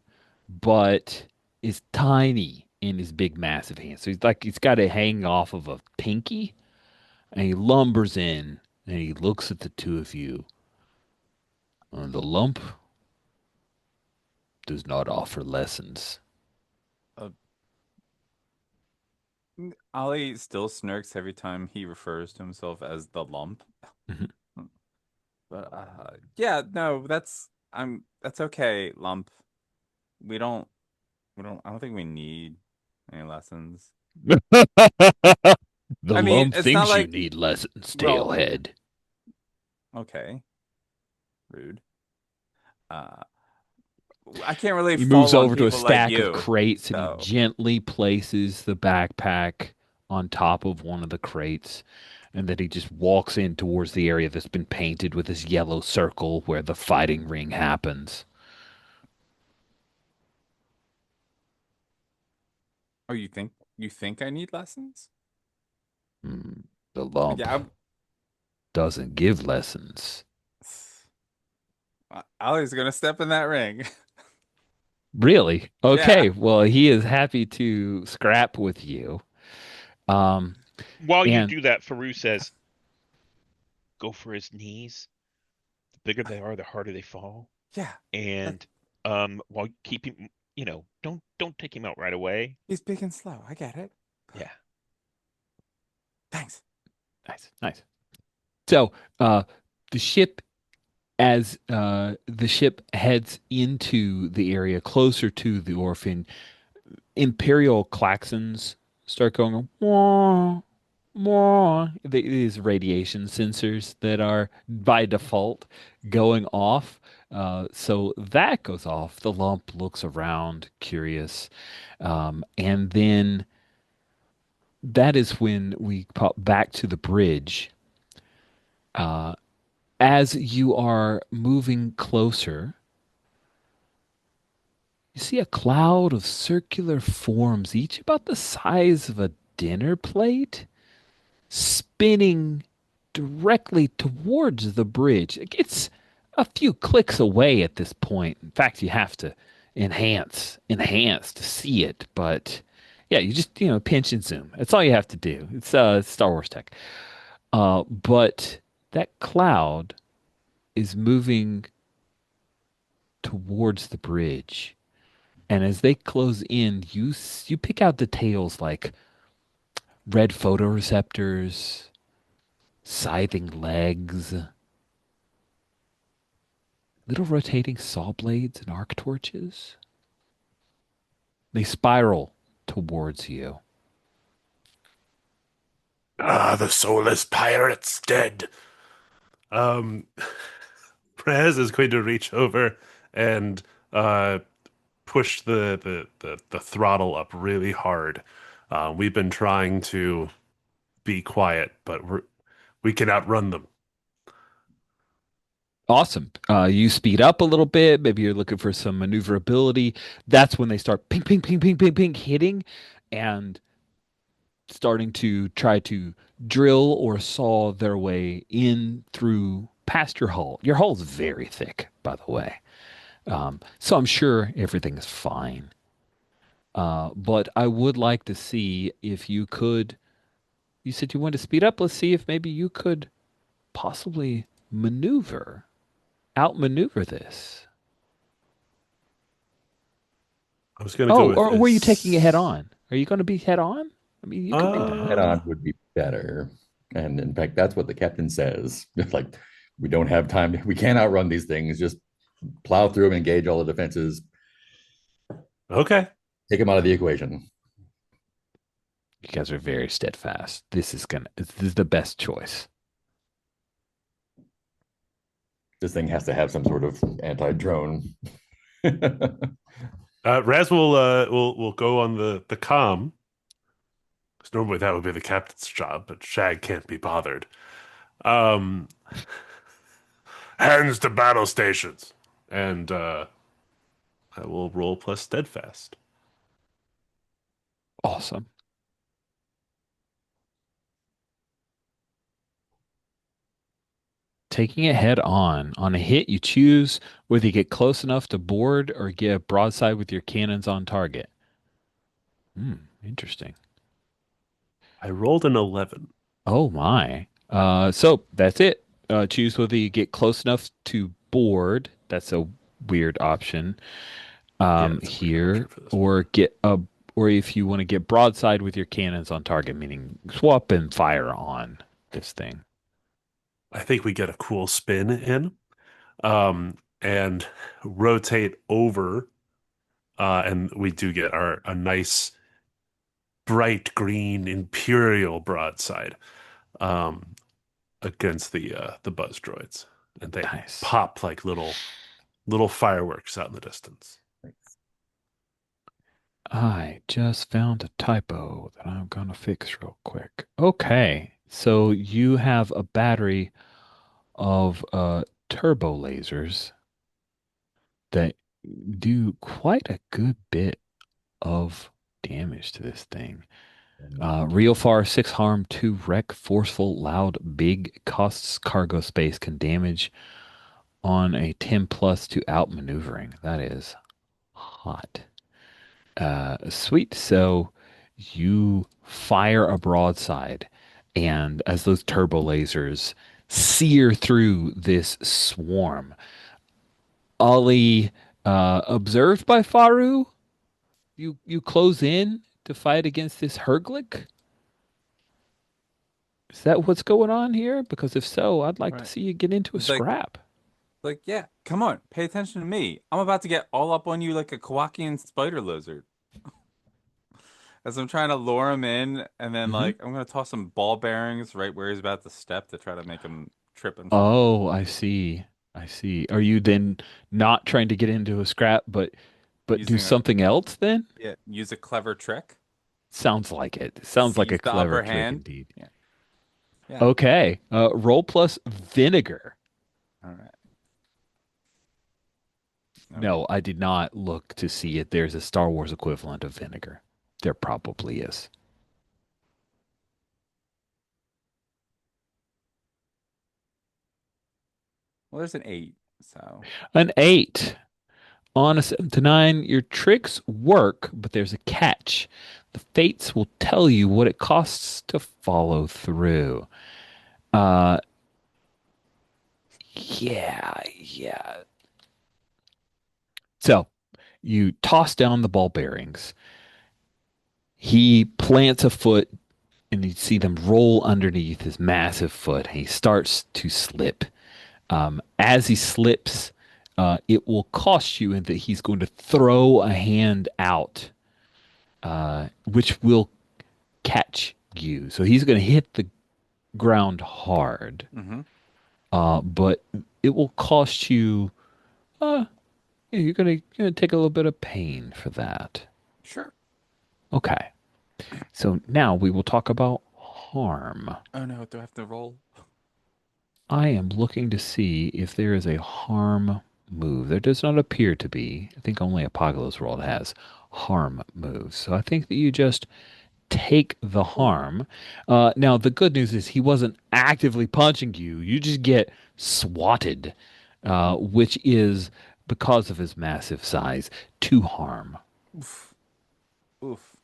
but is tiny in his big massive hand. So he's got it hanging off of a pinky, and he lumbers in and he looks at the two of you. And the lump does not offer lessons. Uh, Ollie still smirks every time he refers to himself as the lump. Mhm. But yeah, no, that's okay, lump. We don't I don't think we need any lessons. The I mean, lump it's not thinks you like, need lessons, well, tailhead. okay, rude. Uh, I can't really He moves fall on over to a people like stack of you. crates and he So, gently places the backpack on top of one of the crates. And then he just walks in towards the area that's been painted with this yellow circle where the fighting ring happens. oh, you think I need lessons? Hmm, the lump Yeah, doesn't give lessons. Ollie's gonna step in that ring. Really? Yeah, Okay. Well, he is happy to scrap with you. Um, While you and do that, Faru says, "Go for his knees. The bigger they are, the harder they fall. yeah. That, And while keep him, don't take him out right away. he's big and slow. I get it. Yeah. Thanks. nice, nice. So, the ship, as the ship heads into the area closer to the orphan, Imperial klaxons start going wah, wah. These radiation sensors that are by default going off. So that goes off. The lump looks around, curious, and then that is when we pop back to the bridge. Uh, as you are moving closer, you see a cloud of circular forms, each about the size of a dinner plate, spinning directly towards the bridge. It's a few clicks away at this point. In fact, you have to enhance to see it. But yeah, you just pinch and zoom. That's all you have to do. It's Star Wars tech. But that cloud is moving towards the bridge. And as they close in, you pick out details like red photoreceptors, scything legs, little rotating saw blades and arc torches. They spiral towards you. Ah, the soulless pirate's dead. Um, Prez is going to reach over and push the throttle up really hard. We've been trying to be quiet, but we can outrun them. Awesome. You speed up a little bit. Maybe you're looking for some maneuverability. That's when they start ping, ping, ping, ping, ping, ping, hitting and starting to try to drill or saw their way in through past your hull. Your hull's very thick, by the way. So I'm sure everything is fine. But I would like to see if you could. You said you wanted to speed up. Let's see if maybe you could possibly outmaneuver this. I was going to go Oh, with or were you taking it head this. on? Are you going to be head on? I mean, you could make that Head happen. Uh, on would be better. And in fact, that's what the captain says. It's like, we don't have time. We can't outrun these things. Just plow through them, engage all the defenses, okay. take them out of the equation. You guys are very steadfast. This is the best choice. This thing has to have some sort of anti-drone. Raz will go on the comm. 'Cause normally that would be the captain's job, but Shag can't be bothered. Um, Hands to battle stations, and I will roll plus steadfast. Awesome. Taking it head on. On a hit, you choose whether you get close enough to board or get broadside with your cannons on target. Interesting. I rolled an 11. Oh my. So that's it. Choose whether you get close enough to board. That's a weird option. Yeah, that's a weird option Here, for this one. or if you want to get broadside with your cannons on target, meaning swap and fire on this thing. I think we get a cool spin in, and rotate over, and we do get our a nice bright green Imperial broadside um, against the buzz droids, and they Nice. pop like little fireworks out in the distance. I just found a typo that I'm gonna fix real quick. Okay, so you have a battery of turbo lasers that do quite a good bit of damage to this thing. Real far, 6 harm, 2 wreck, forceful, loud, big, costs cargo space, can damage on a 10 plus to outmaneuvering. That is hot. Sweet. So you fire a broadside, and as those turbo lasers sear through this swarm, Ollie, observed by Faru, you close in to fight against this Herglick. Is that what's going on here? Because if so, I'd like to Right. see you get into a It's scrap. like, yeah, come on, pay attention to me. I'm about to get all up on you like a Kowakian spider lizard. As I'm trying to lure him in, and then Hmm. like I'm gonna toss some ball bearings right where he's about to step to try to make him trip and fall. Oh, I see. I see. Are you then not trying to get into a scrap, but do Using a something else then? Yeah, use a clever trick. Sounds like it. Sounds like a Seize the clever upper trick hand. indeed. Yeah. Yeah. Okay. Roll plus vinegar. All right. Okay. No, I did not look to see if there's a Star Wars equivalent of vinegar. There probably is. Well, there's an 8, so An 8. On a 7 to 9, your tricks work, but there's a catch. The fates will tell you what it costs to follow through. Uh, yeah. So you toss down the ball bearings. He plants a foot, and you see them roll underneath his massive foot. He starts to slip. As he slips, it will cost you in that he's going to throw a hand out, which will catch you. So he's going to hit the ground hard, hmm but it will cost you. Uh, you're gonna take a little bit of pain for that. sure. Okay. So now we will talk about harm. Oh no, do I have to roll? I am looking to see if there is a harm move. There does not appear to be. I think only Apocalypse World has harm moves. So I think that you just take the Ooh. harm. Now, the good news is he wasn't actively punching you. You just get swatted, which is, because of his massive size, 2 harm. Oof. Oof.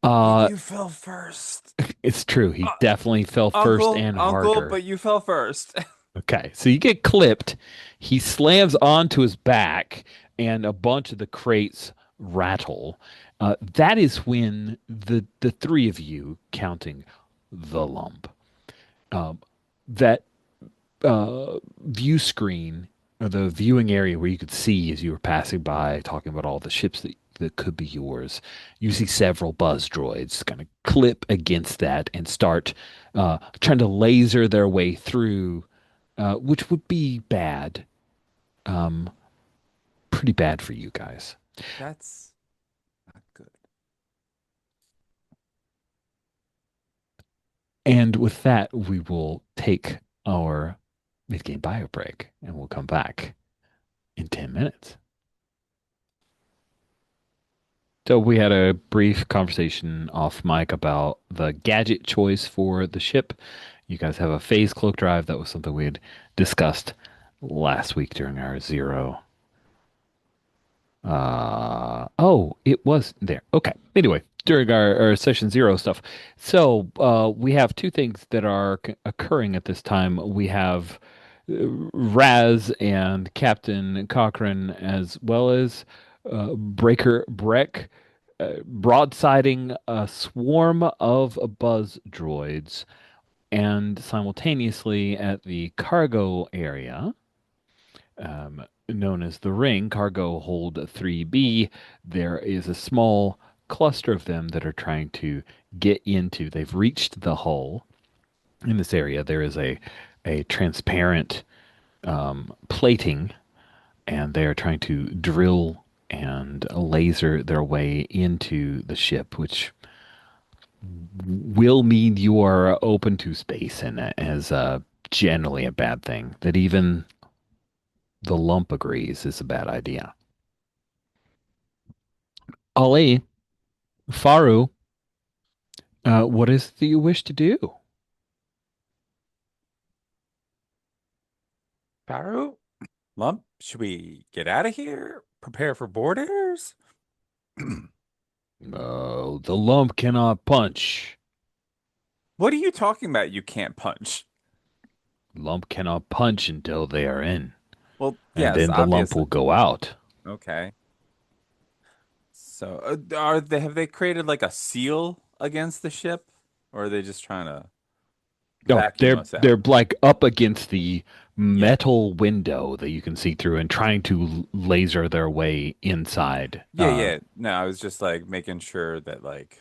But Uh, you fell first. it's true. He Uh, definitely fell first and Uncle, harder. but you fell first. Okay, so you get clipped. He slams onto his back, and a bunch of the crates rattle. That is when the three of you, counting the lump, um, that view screen or the viewing area where you could see as you were passing by, talking about all the ships that could be yours. You see several buzz droids kind of clip against that and start trying to laser their way through, which would be bad, um, pretty bad for you guys. That's not good. And with that, we will take our mid-game bio break, and we'll come back in 10 minutes. So we had a brief conversation off mic about the gadget choice for the ship. You guys have a phase cloak drive. That was something we had discussed last week during our zero. Oh, it was there. Okay. Anyway, during our session zero stuff. So we have two things that are occurring at this time. We have Raz and Captain Cochrane, as well as Breaker Breck, broadsiding a swarm of buzz droids, and simultaneously at the cargo area, known as the Ring, Cargo Hold 3B, there is a small cluster of them that are trying to get into. They've reached the hull. In this area, there is a transparent plating, and they are trying to drill and laser their way into the ship, which will mean you are open to space, and that is generally a bad thing. That even the lump agrees is a bad idea. Ali, Faru, what is it that you wish to do? Baru? Lump, should we get out of here? Prepare for borders? Oh, the lump cannot punch. What are you talking about? You can't punch. Lump cannot punch until they are in, Well, and yes, then the lump obviously. will go out. Okay. So, are they have they created like a seal against the ship, or are they just trying to Oh, vacuum they're us out? they're like up against the Yeah. metal window that you can see through and trying to laser their way inside. Yeah, yeah. No, I was just like making sure that like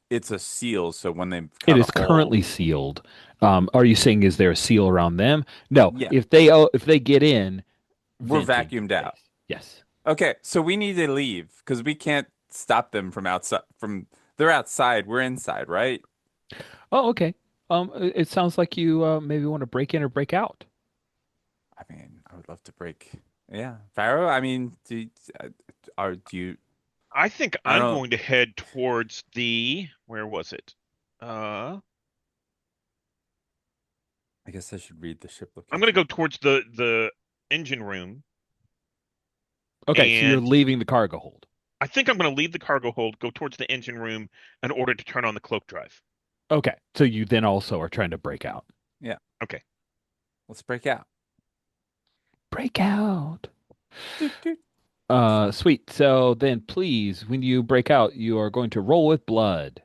it's a seal, so when they It cut a is hole, currently sealed. Are you saying is there a seal around them? No. yeah, If they get in, we're vent into vacuumed out. space. Yes. Okay, so we need to leave because we can't stop them from outside. From they're outside, we're inside, right? Oh, okay. It sounds like you maybe want to break in or break out. I mean, I would love to break. Yeah, Pharaoh. I mean, uh, do you? I think I I'm don't. going to head towards the where was it? Uh, I guess I should read the ship I'm going to go location. towards the engine room, Okay, so you're and leaving the cargo hold. I think I'm going to leave the cargo hold, go towards the engine room in order to turn on the cloak drive. Okay, so you then also are trying to break out. Yeah, Okay. let's break out. Break out. Doot, doot. Fun. Sweet. So then please, when you break out, you are going to roll with blood.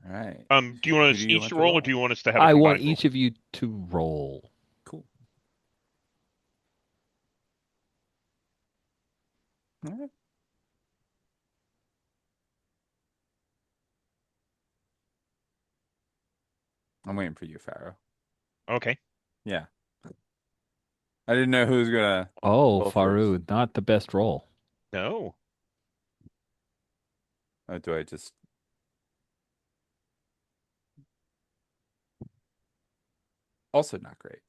All right. Do you want Who do us you each want to to roll, or roll? do you want us to have a I want combined roll? each of you to roll. Cool. All right. I'm waiting for you, Pharaoh. Okay. Yeah. I didn't know who was gonna Oh, roll first. Faru, not the best roll. No. Or do I just? Also not great.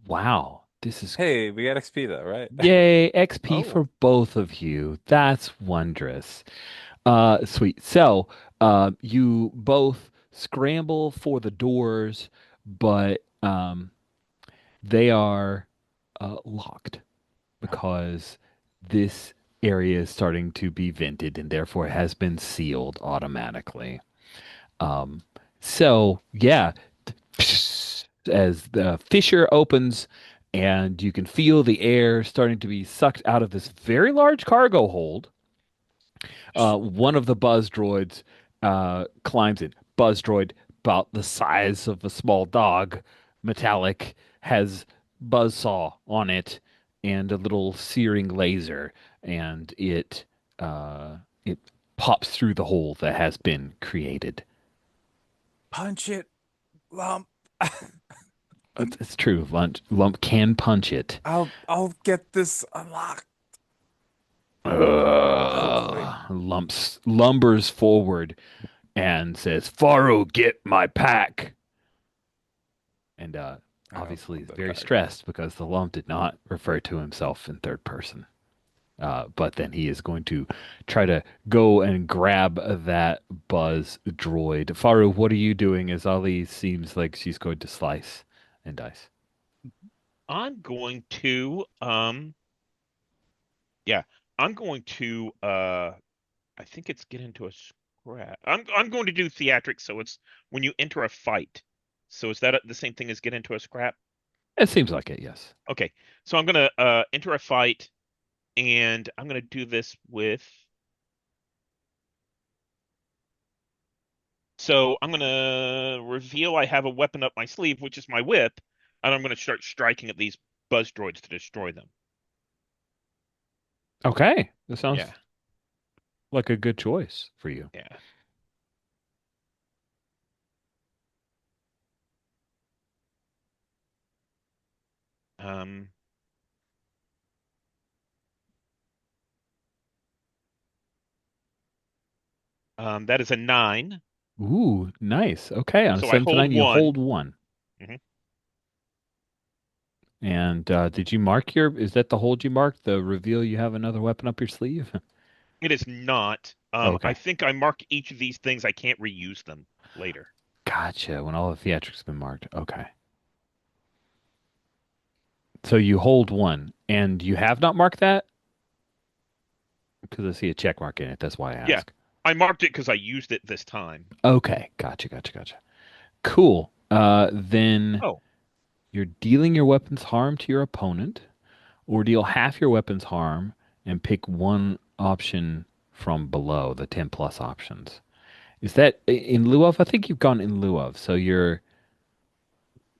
Wow, this is Hey, we got XP though, right? yay, XP Oh. for both of you. That's wondrous. Sweet. So, you both scramble for the doors, but they are locked because this area is starting to be vented and therefore has been sealed automatically. Um, so yeah, as the fissure opens and you can feel the air starting to be sucked out of this very large cargo hold, one of the buzz droids climbs in. Buzz droid, about the size of a small dog, metallic, has buzz saw on it and a little searing laser, and it pops through the hole that has been created. Punch it, lump. It's true. Lump can punch it. I'll get this unlocked. Hopefully. Lumps lumbers forward and says, "Faro, get my pack." And I don't obviously want is the very pack. stressed because the lump did not refer to himself in third person. But then he is going to try to go and grab that buzz droid. Faru, what are you doing as Ali seems like she's going to slice and dice? I'm going to yeah, I'm going to I think it's get into a scrap. I'm going to do theatrics, so it's when you enter a fight. So is that the same thing as get into a scrap? It seems like it, yes. Okay. So I'm gonna enter a fight, and I'm gonna do this with. So I'm gonna reveal I have a weapon up my sleeve, which is my whip, and I'm gonna start striking at these buzz droids to destroy them. Okay, that Yeah, sounds like a good choice for you. yeah. Um, that is a 9. Ooh, nice. Okay, on a So I seven to hold nine, you one. hold one. Mhm. And did you mark your, is that the hold you marked? The reveal you have another weapon up your sleeve? It is not. I Okay. think I mark each of these things. I can't reuse them later. Gotcha. When all the theatrics have been marked. Okay. So you hold one and you have not marked that? Because I see a check mark in it. That's why I Yeah, ask. I marked it because I used it this time. Okay. Gotcha. Cool. Then Oh, you're dealing your weapon's harm to your opponent, or deal half your weapon's harm and pick one option from below the 10 plus options. Is that in lieu of? I think you've gone in lieu of. So you're,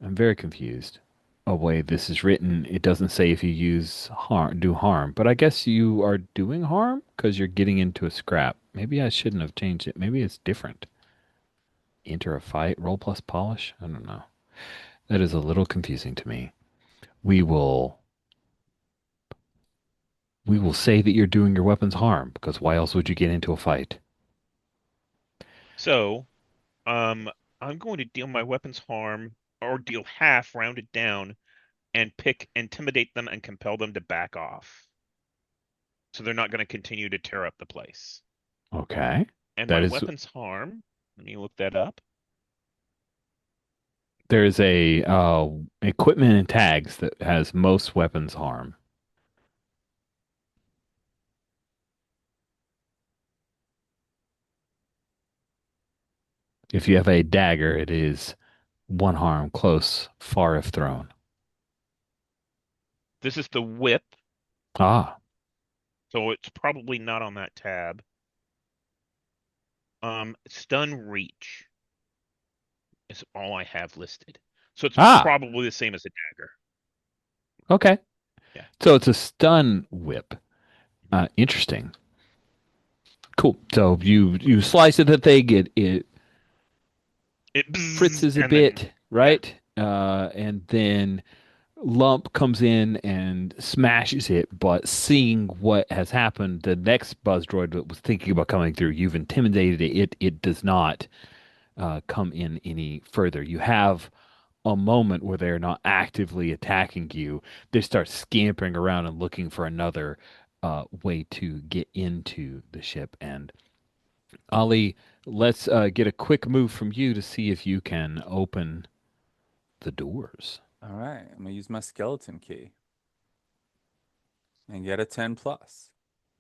I'm very confused. Oh, way this is written, it doesn't say if you use harm, do harm, but I guess you are doing harm because you're getting into a scrap. Maybe I shouldn't have changed it. Maybe it's different. Enter a fight, roll plus polish. I don't know. That is a little confusing to me. We will we will say that you're doing your weapons harm because why else would you get into a fight? so um, I'm going to deal my weapons harm or deal half, rounded down, and pick intimidate them and compel them to back off. So they're not going to continue to tear up the place. Okay. And That my is weapons harm, let me look that up. there's a equipment and tags that has most weapons harm. If you have a dagger, it is one harm, close, far if thrown. This is the whip, Ah, so it's probably not on that tab. Stun reach is all I have listed. So it's ah, probably the same as a dagger. okay. Yeah. So it's a stun whip. Interesting. Cool. So you slice it at they get it It bzzz, fritzes a and then bit, yeah. right? And then Lump comes in and smashes it, but seeing what has happened, the next buzz droid that was thinking about coming through, you've intimidated it. It does not come in any further. You have a moment where they're not actively attacking you. They start scampering around and looking for another way to get into the ship. And Ali, let's get a quick move from you to see if you can open the doors. All right, I'm gonna use my skeleton key and get a 10 plus.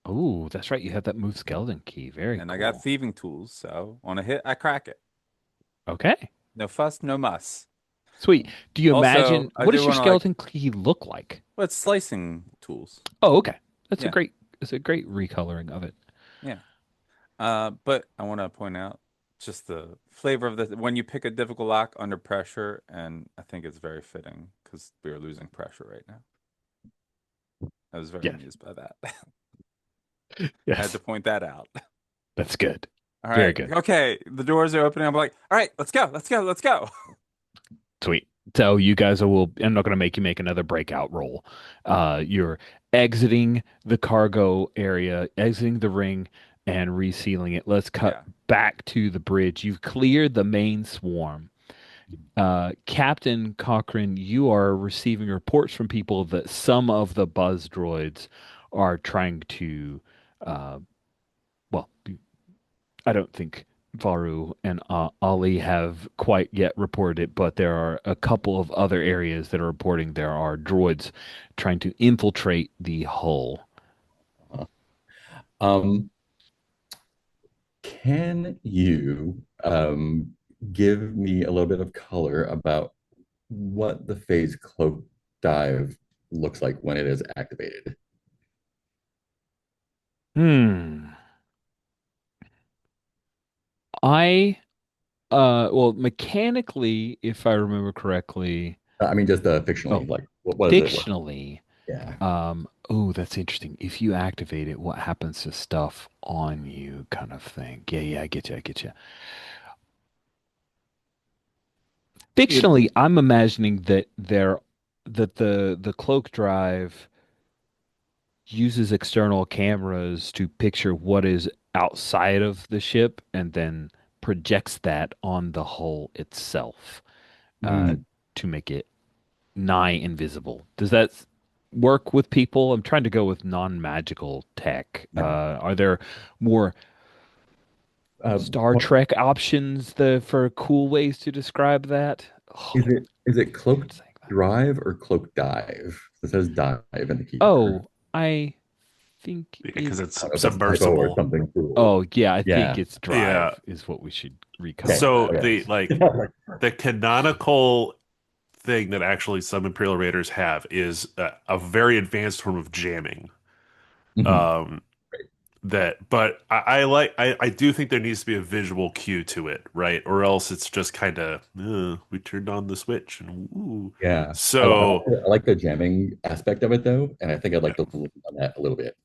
Oh, that's right. You have that move skeleton key. Very And I got cool. thieving tools, so on a hit, I crack it. Okay. No fuss, no muss. Sweet. Do you Also, imagine I what do does your want to like, skeleton key look like? well, it's slicing tools. Oh, okay. Yeah, That's a great recoloring of it. yeah. But I want to point out just the flavor of the when you pick a difficult lock under pressure, and I think it's very fitting because we are losing pressure right now. I was very Yes. amused by that. I had to Yes. point that out. That's good. All Very right. good. Okay. The doors are opening. I'm like, all right, let's go. Let's go. Let's go. Sweet. So you guys will, I'm not going to make you make another breakout roll. You're exiting the cargo area, exiting the ring, and resealing it. Let's cut Yeah. back to the bridge. You've cleared the main swarm. Captain Cochrane, you are receiving reports from people that some of the buzz droids are trying to, uh, well, I don't think Varu and Ali have quite yet reported it, but there are a couple of other areas that are reporting there are droids trying to infiltrate the hull. Um, can you give me a little bit of color about what the phase cloak dive looks like when it is activated? Hmm. I well, mechanically, if I remember correctly, I mean, just fictionally, oh, like what does it look? fictionally, Yeah. oh, that's interesting. If you activate it, what happens to stuff on you, kind of thing. Yeah, I get you. It, Fictionally, I'm imagining that the cloak drive uses external cameras to picture what is outside of the ship and then projects that on the hull itself uh, mm, to make it nigh invisible. Does that work with people? I'm trying to go with non-magical tech. Yeah. Are there more Star What Trek options for cool ways to describe that? Oh, is it cloak I'm saying that. drive or cloak dive? It says dive in the keyboard. Oh, I think because it. it's I don't know if that's a typo or submersible. something cool. Oh, yeah, I think Yeah. it's Yeah. Drive is what we should Okay. recolor So that the as. like the canonical thing that actually some Imperial Raiders have is a very advanced form of jamming. Mhm. Um, but I do think there needs to be a visual cue to it, right? Or else it's just kind of we turned on the switch and ooh. Yeah. So I like the jamming aspect of it though, and I think I'd like to lean on that a little bit.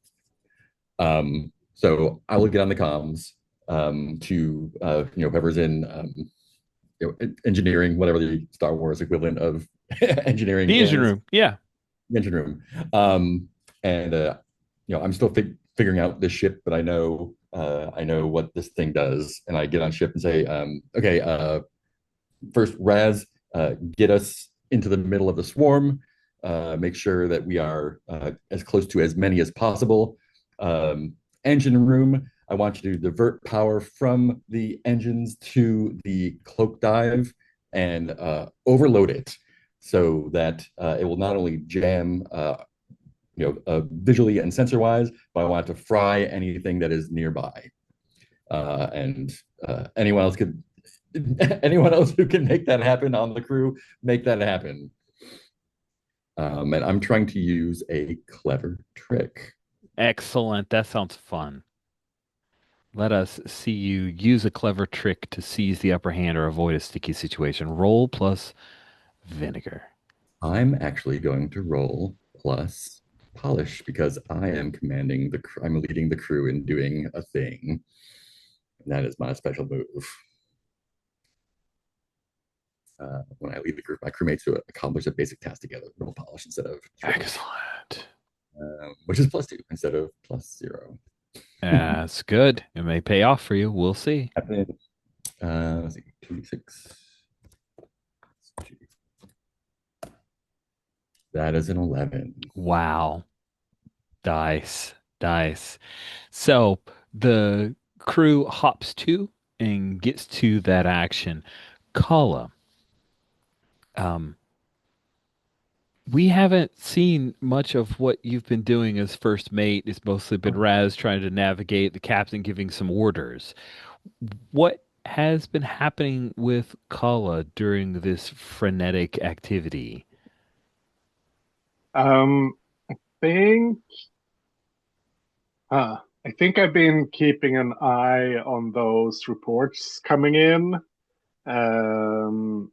So I will get on the comms to whoever's in engineering, whatever the Star Wars equivalent of engineering The engine is, room. Yeah. engine room. And I'm still figuring out this ship, but I know what this thing does, and I get on ship and say, okay, first, Raz, get us into the middle of the swarm. Make sure that we are as close to as many as possible. Engine room, I want you to divert power from the engines to the cloak dive and overload it so that it will not only jam, visually and sensor wise, but I want to fry anything that is nearby. And anyone else could anyone else who can make that happen on the crew, make that happen. And I'm trying to use a clever trick. Excellent. That sounds fun. Let us see you use a clever trick to seize the upper hand or avoid a sticky situation. Roll plus vinegar. I'm actually going to roll plus polish because I am I'm leading the crew in doing a thing. And that is my special move. When I lead the group, my crewmates to accomplish a basic task together. Roll polish instead of Excellent. which is +2 instead of +0. That's good. It may pay off for you. We'll see. Let's see, 2d6. That is an 11. Wow. Dice. Dice. So the crew hops to and gets to that action. Kala, um, we haven't seen much of what you've been doing as first mate. It's mostly been Raz trying to navigate, the captain giving some orders. What has been happening with Kala during this frenetic activity? Um, think, I think I've been keeping an eye on those reports coming in. Um,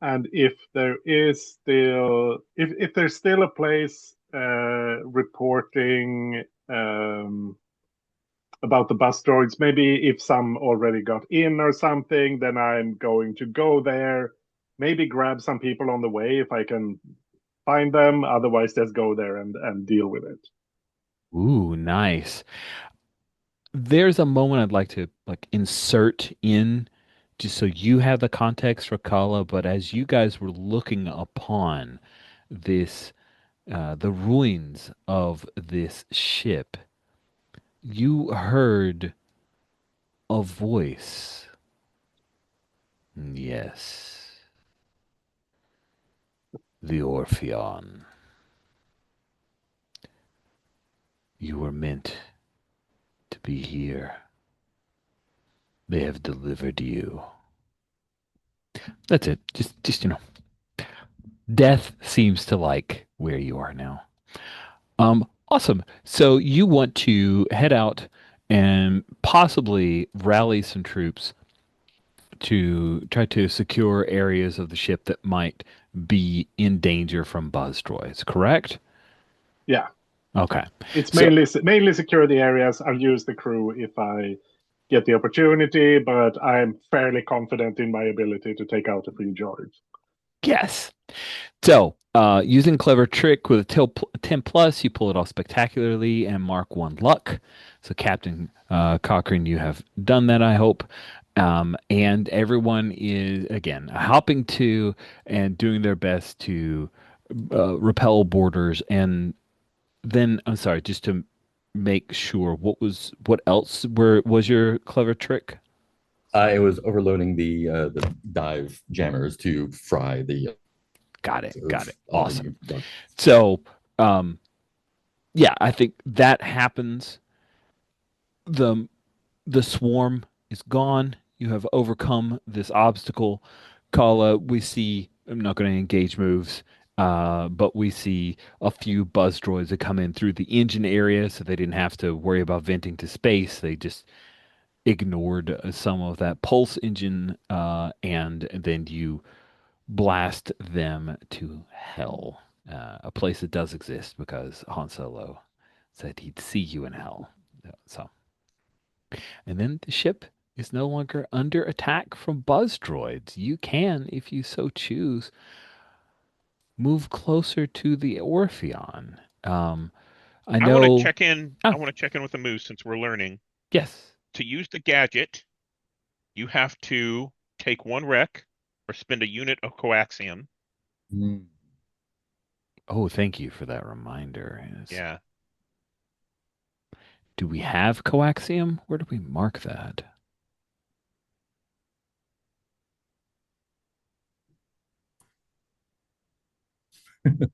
and if there's still a place reporting about the bus droids, maybe if some already got in or something, then I'm going to go there, maybe grab some people on the way if I can find them. Otherwise, just go there and deal with it. Ooh, nice. There's a moment I'd like to insert in just so you have the context for Kala, but as you guys were looking upon this the ruins of this ship, you heard a voice. Yes, the Orpheon. You were meant to be here. They have delivered you. That's it. Just death seems to like where you are now. Awesome. So you want to head out and possibly rally some troops to try to secure areas of the ship that might be in danger from buzz droids, correct? Yeah, Okay. it's So mainly secure the areas. I'll use the crew if I get the opportunity, but I'm fairly confident in my ability to take out a free droid. yes. So, using clever trick with a 10 plus, you pull it off spectacularly and mark 1 luck. So, Captain Cochrane, you have done that, I hope. And everyone is, again, hopping to and doing their best to repel borders, and then I'm sorry, just to make sure, what else was your clever trick? It was overloading the dive jammers to fry the Got it, got it. Awesome. unit. So, um, yeah, I think that happens. The the swarm is gone. You have overcome this obstacle. Kala, we see, I'm not going to engage moves, but we see a few buzz droids that come in through the engine area, so they didn't have to worry about venting to space. They just ignored some of that pulse engine, and then you blast them to hell, a place that does exist because Han Solo said he'd see you in hell. So. And then the ship is no longer under attack from buzz droids. You can, if you so choose, move closer to the Orpheon. I I want to know. check in. I Ah, want to check in with the moose since we're learning. yes. To use the gadget, you have to take one wreck or spend a unit of coaxium. Mm. Oh, thank you for that reminder. Yes. Yeah. Do we have coaxium? Where do we mark that?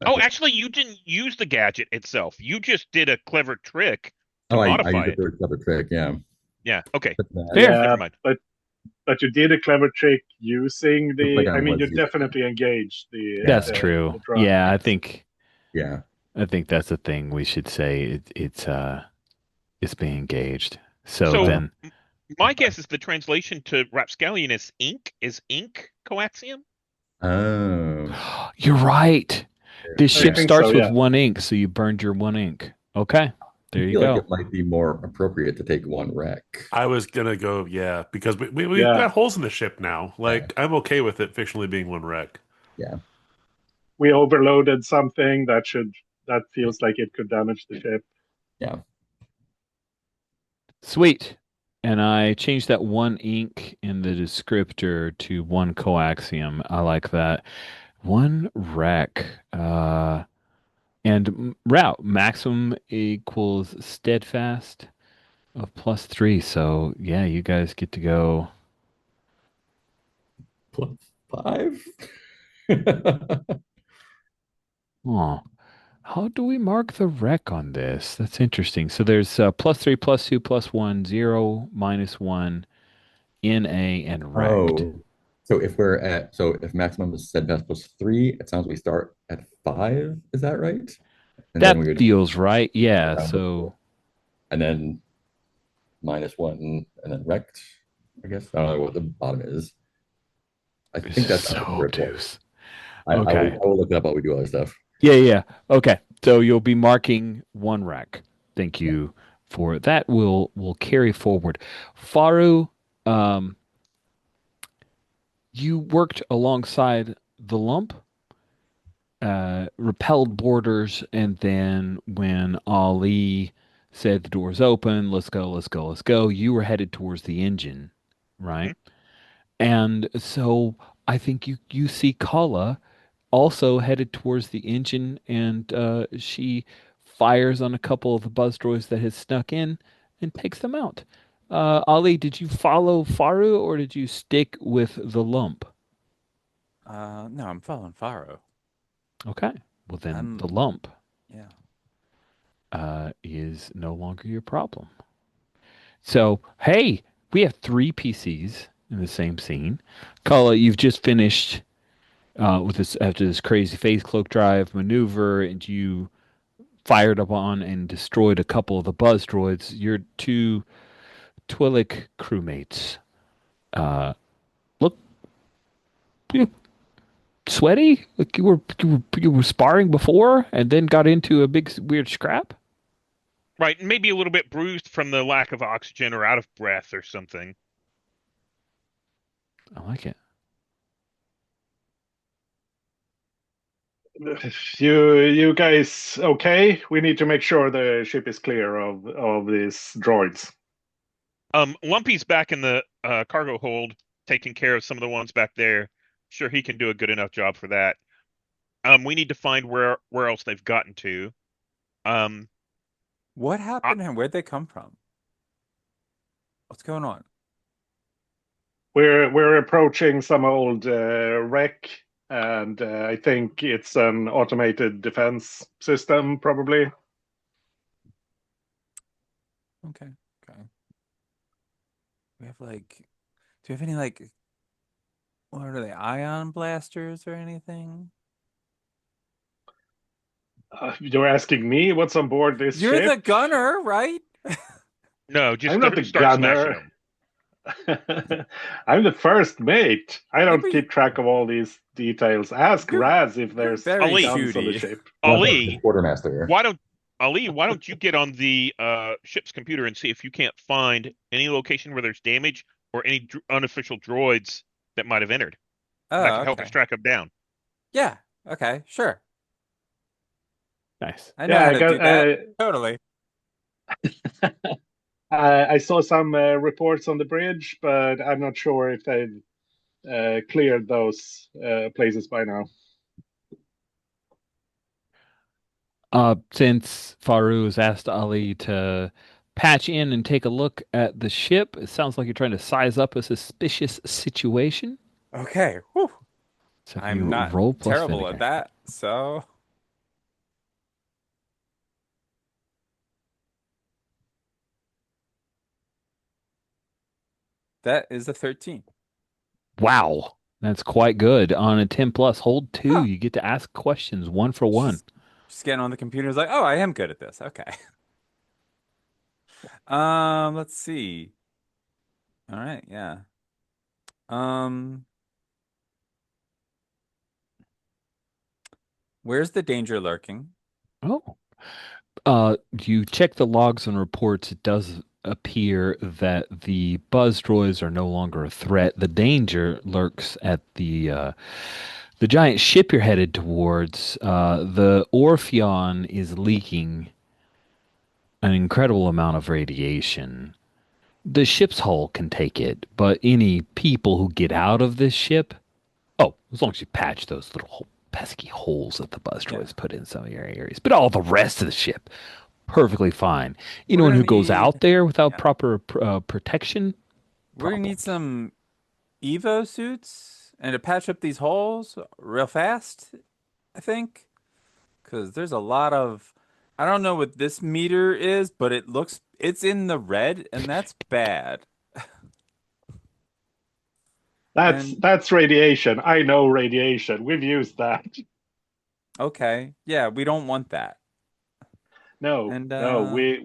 Oh, actually, you didn't use the gadget itself. You just did a clever trick to Oh, I modify used a it. third clever trick. Yeah, Yeah. Okay. but that Fair. Never Yeah, mind. but you did a clever trick using looked like the. I I mean, was you using it. definitely engaged That's Yeah, true. the drone. Yeah, I Yes. think yeah. I think that's the thing we should say. It's being engaged. So So Uh, then my guess is the translation to Rapscallion is ink. Is ink coaxium? oh, you're right. This I ship yeah. think so. starts with Yeah. one ink, so you burned your one ink. Okay, I there you feel like go. it might be more appropriate to take one wreck. I was gonna go, yeah, because we've Yeah. got holes in the ship now. Yeah, Like, I'm okay with it fictionally being one wreck. yeah, We overloaded something that feels like it could damage the ship. yeah. Sweet. And I changed that one ink in the descriptor to one coaxium. I like that. One rec. And route maximum equals steadfast of +3. So yeah, you guys get to go. Plus five. Oh, how do we mark the rec on this? That's interesting. So there's +3, +2, +1, 0, -1, NA, and wrecked. Oh, so if maximum is steadfast plus three, it sounds we start at five. Is that right? And then That we would feels right. go Yeah. down to So four, and then -1, and then wrecked. I guess I don't know what the bottom is. I this think is that's so where it was. obtuse. I will Okay. I will look it up while we do other stuff. Yeah, yeah. Okay. So you'll be marking one rack. Thank Yeah. you for that. We'll carry forward. Faru, um, you worked alongside the lump, repelled borders, and then when Ali said the door's open, let's go, let's go, let's go, you were headed towards the engine, right? Mhm. And so I think you see Kala also headed towards the engine, and she fires on a couple of the buzz droids that had snuck in and takes them out. Ali, did you follow Faru or did you stick with the lump? No, I'm following Faro. Okay, well then I'm the lump yeah. is no longer your problem. So hey, we have three PCs in the same scene. Kala, you've just finished with this after this crazy phase cloak drive maneuver, and you fired upon and destroyed a couple of the buzz droids. Your two Twi'lek crewmates uh, look you sweaty. Like you were sparring before, and then got into a big weird scrap. Right. Maybe a little bit bruised from the lack of oxygen or out of breath or something. I like it. You guys okay? We need to make sure the ship is clear of these droids. Lumpy's back in the cargo hold, taking care of some of the ones back there. Sure, he can do a good enough job for that. We need to find where else they've gotten to. Um, What I, happened and where'd they come from? What's going on? We're approaching some old wreck, and I think it's an automated defense system, probably. Okay. Okay. We have like, do we have any like, what are they, ion blasters or anything? You're asking me what's on board this You're the ship? gunner, right? no, I'm just not the start smashing gunner. them. I'm the first mate. I Yeah, don't keep track of all these details. Ask you're Raz if you're there's very Ali, guns on the shooty. ship. Ali, Quartermaster. why don't why don't you get on the ship's computer and see if you can't find any location where there's damage or any unofficial droids that might have entered, and that Oh, could help us okay. track them down. Yeah. Okay, sure. Nice. I know Yeah, how I to do got. that. Totally. I saw some reports on the bridge, but I'm not sure if they've cleared those places by now. Since Faru has asked Ali to patch in and take a look at the ship, it sounds like you're trying to size up a suspicious situation. Okay. Whew. So if I'm you not roll plus terrible at vinegar. that, so that is a 13. Wow, that's quite good. On a 10 plus, hold two. Huh. You get to ask questions one for one. Just getting on the computer is like, oh, I am good at this. Okay. Let's see. All right, yeah. Um, where's the danger lurking? Oh. You check the logs and reports. It does appear that the buzz droids are no longer a threat. The danger lurks at the giant ship you're headed towards. The Orpheon is leaking an incredible amount of radiation. The ship's hull can take it, but any people who get out of this ship, oh, as long as you patch those little pesky holes that the buzz Yeah. droids put in some of your areas, but all the rest of the ship, perfectly fine. We're Anyone gonna who goes need, out there without yeah, proper protection, we're gonna need problems. some Evo suits and to patch up these holes real fast, I think, because there's a lot of, I don't know what this meter is, but it's in the red, and that's bad. And That's radiation. I know radiation. We've used that. okay, yeah, we don't want that. No, And no. We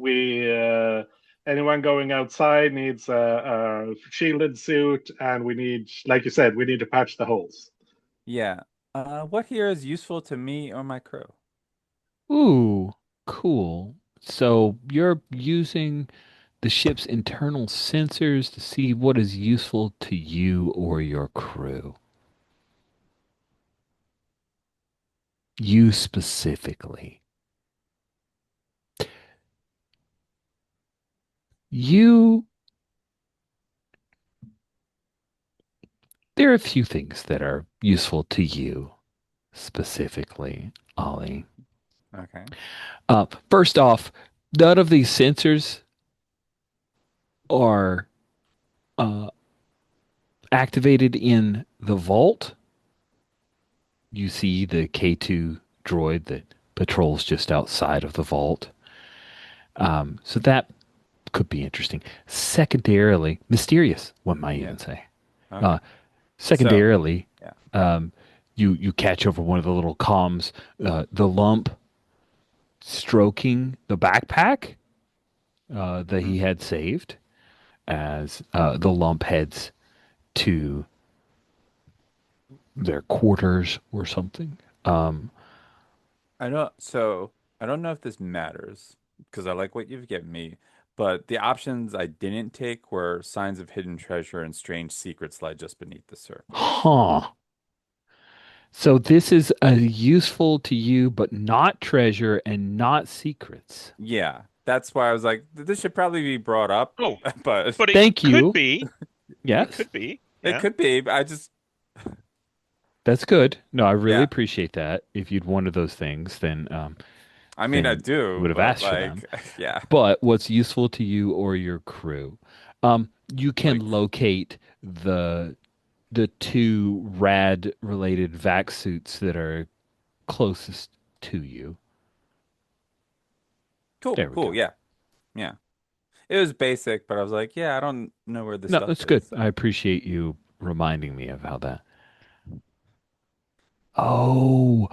anyone going outside needs a shielded suit, and we need, like you said, we need to patch the holes. yeah, what here is useful to me or my crew? Ooh, cool. So you're using the ship's internal sensors to see what is useful to you or your crew. You specifically. You, there are a few things that are useful to you specifically, Ollie. Okay. First off, none of these sensors are uh, activated in the vault. You see the K2 droid that patrols just outside of the vault. So that could be interesting. Secondarily, mysterious, one might Yeah. even say. Okay. Uh, So, secondarily, yeah. you catch over one of the little comms, the lump stroking the backpack that Hmm. he had saved as the lump heads to their quarters or something. Um, I don't know if this matters because I like what you've given me, but the options I didn't take were signs of hidden treasure and strange secrets lie just beneath the surface. huh. So this is useful to you, but not treasure and not secrets. Yeah, that's why I was like, this should probably be brought up, Oh, but but it Thank could you. be. It Yes. could be. it Yeah. could be. I just That's good. No, I really Yeah. appreciate that. If you'd wanted those things, I mean, I then you do, would have but asked for them. like, yeah, But what's useful to you or your crew, you can like, locate the two rad related vac suits that are closest to you. cool, There we cool. go. Yeah, yeah. It was basic, but I was like, yeah, I don't know where the No, stuff that's is. good. I So, appreciate you reminding me of how that. Oh,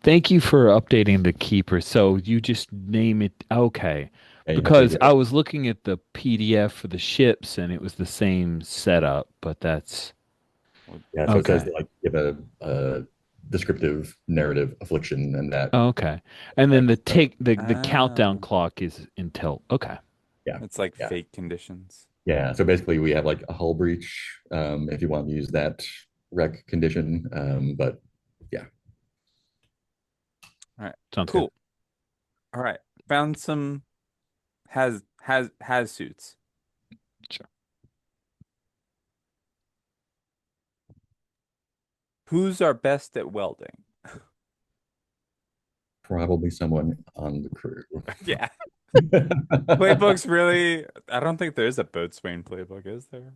thank you for updating the keeper. So you just name it. Okay. Yeah, you have to Because give I it. was looking at the PDF for the ships and it was the same setup, but that's well, Yeah, so it says okay. to like give a descriptive narrative affliction, and that Okay. And then text. the So take the countdown ah, clock is until okay. yeah, it's like yeah, fake conditions. yeah. So basically, we have like a hull breach, if you want to use that rec condition. But yeah, All right, Sounds good. cool. All right, found some has suits. Sure. Who's our best at welding? probably someone on the crew. Yeah, playbook's really. I don't think there's a boatswain playbook, is there?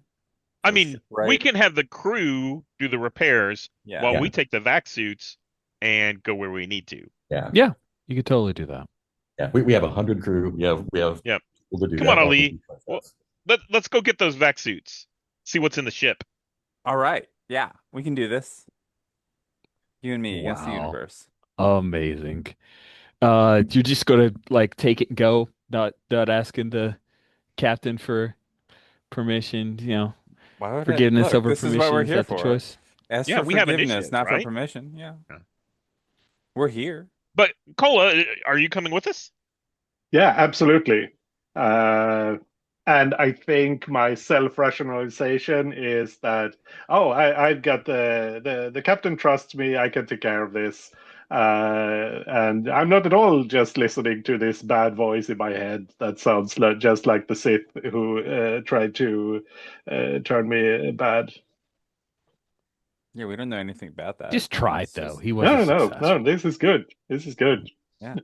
I Or mean, we shipwright? can have the crew do the repairs Yeah. while Yeah, we take the vac suits and go where we need to. yeah, Yeah, you could totally do that. yeah. We have 100 crew. We have Yep. people to do Come on, that all the Ali. different Well, stuff. let's go get those vac suits. See what's in the ship. All right. Yeah, we can do this. You and me against the Wow. universe. Amazing. You're just gonna like take it and go, not asking the captain for permission, Why would I? forgiveness Look, over this is what permission. we're Is here that the for. choice? Ask Yeah, for we have forgiveness, initiative, not for right? permission. Yeah. Yeah. We're here. But Cola, are you coming with us? Yeah, absolutely. Uh, and I think my self-rationalization is that, oh, I've got the captain trusts me, I can take care of this. And I'm not at all just listening to this bad voice in my head that sounds like, just like the Sith who tried to turn me bad. Yeah, we don't know anything about that. Just I mean, try it it's though. just He wasn't No, no, no, successful. this is good. This is good. yeah.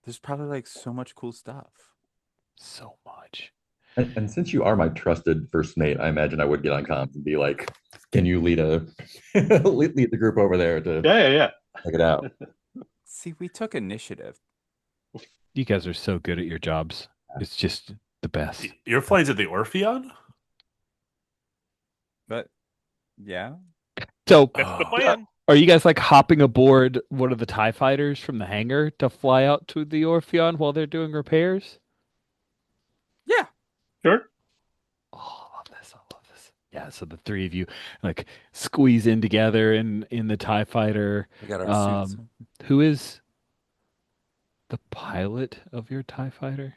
There's probably like so much cool stuff. So much. And since you are my trusted first mate, I imagine I would get on comms and be like, "Can you lead a lead the group over there to Yeah, yeah, yeah. check it out?" See, we took initiative. You guys are so good at your jobs. It's just the best. You're flying to the Orpheon? But yeah. So, That's the Oh, plan. are you guys like hopping aboard one of the TIE fighters from the hangar to fly out to the Orpheon while they're doing repairs? Yeah. Sure. Oh, I love this. I love this. Yeah, so the three of you like squeeze in together in the TIE fighter. We got our suits. Um, who is the pilot of your TIE fighter?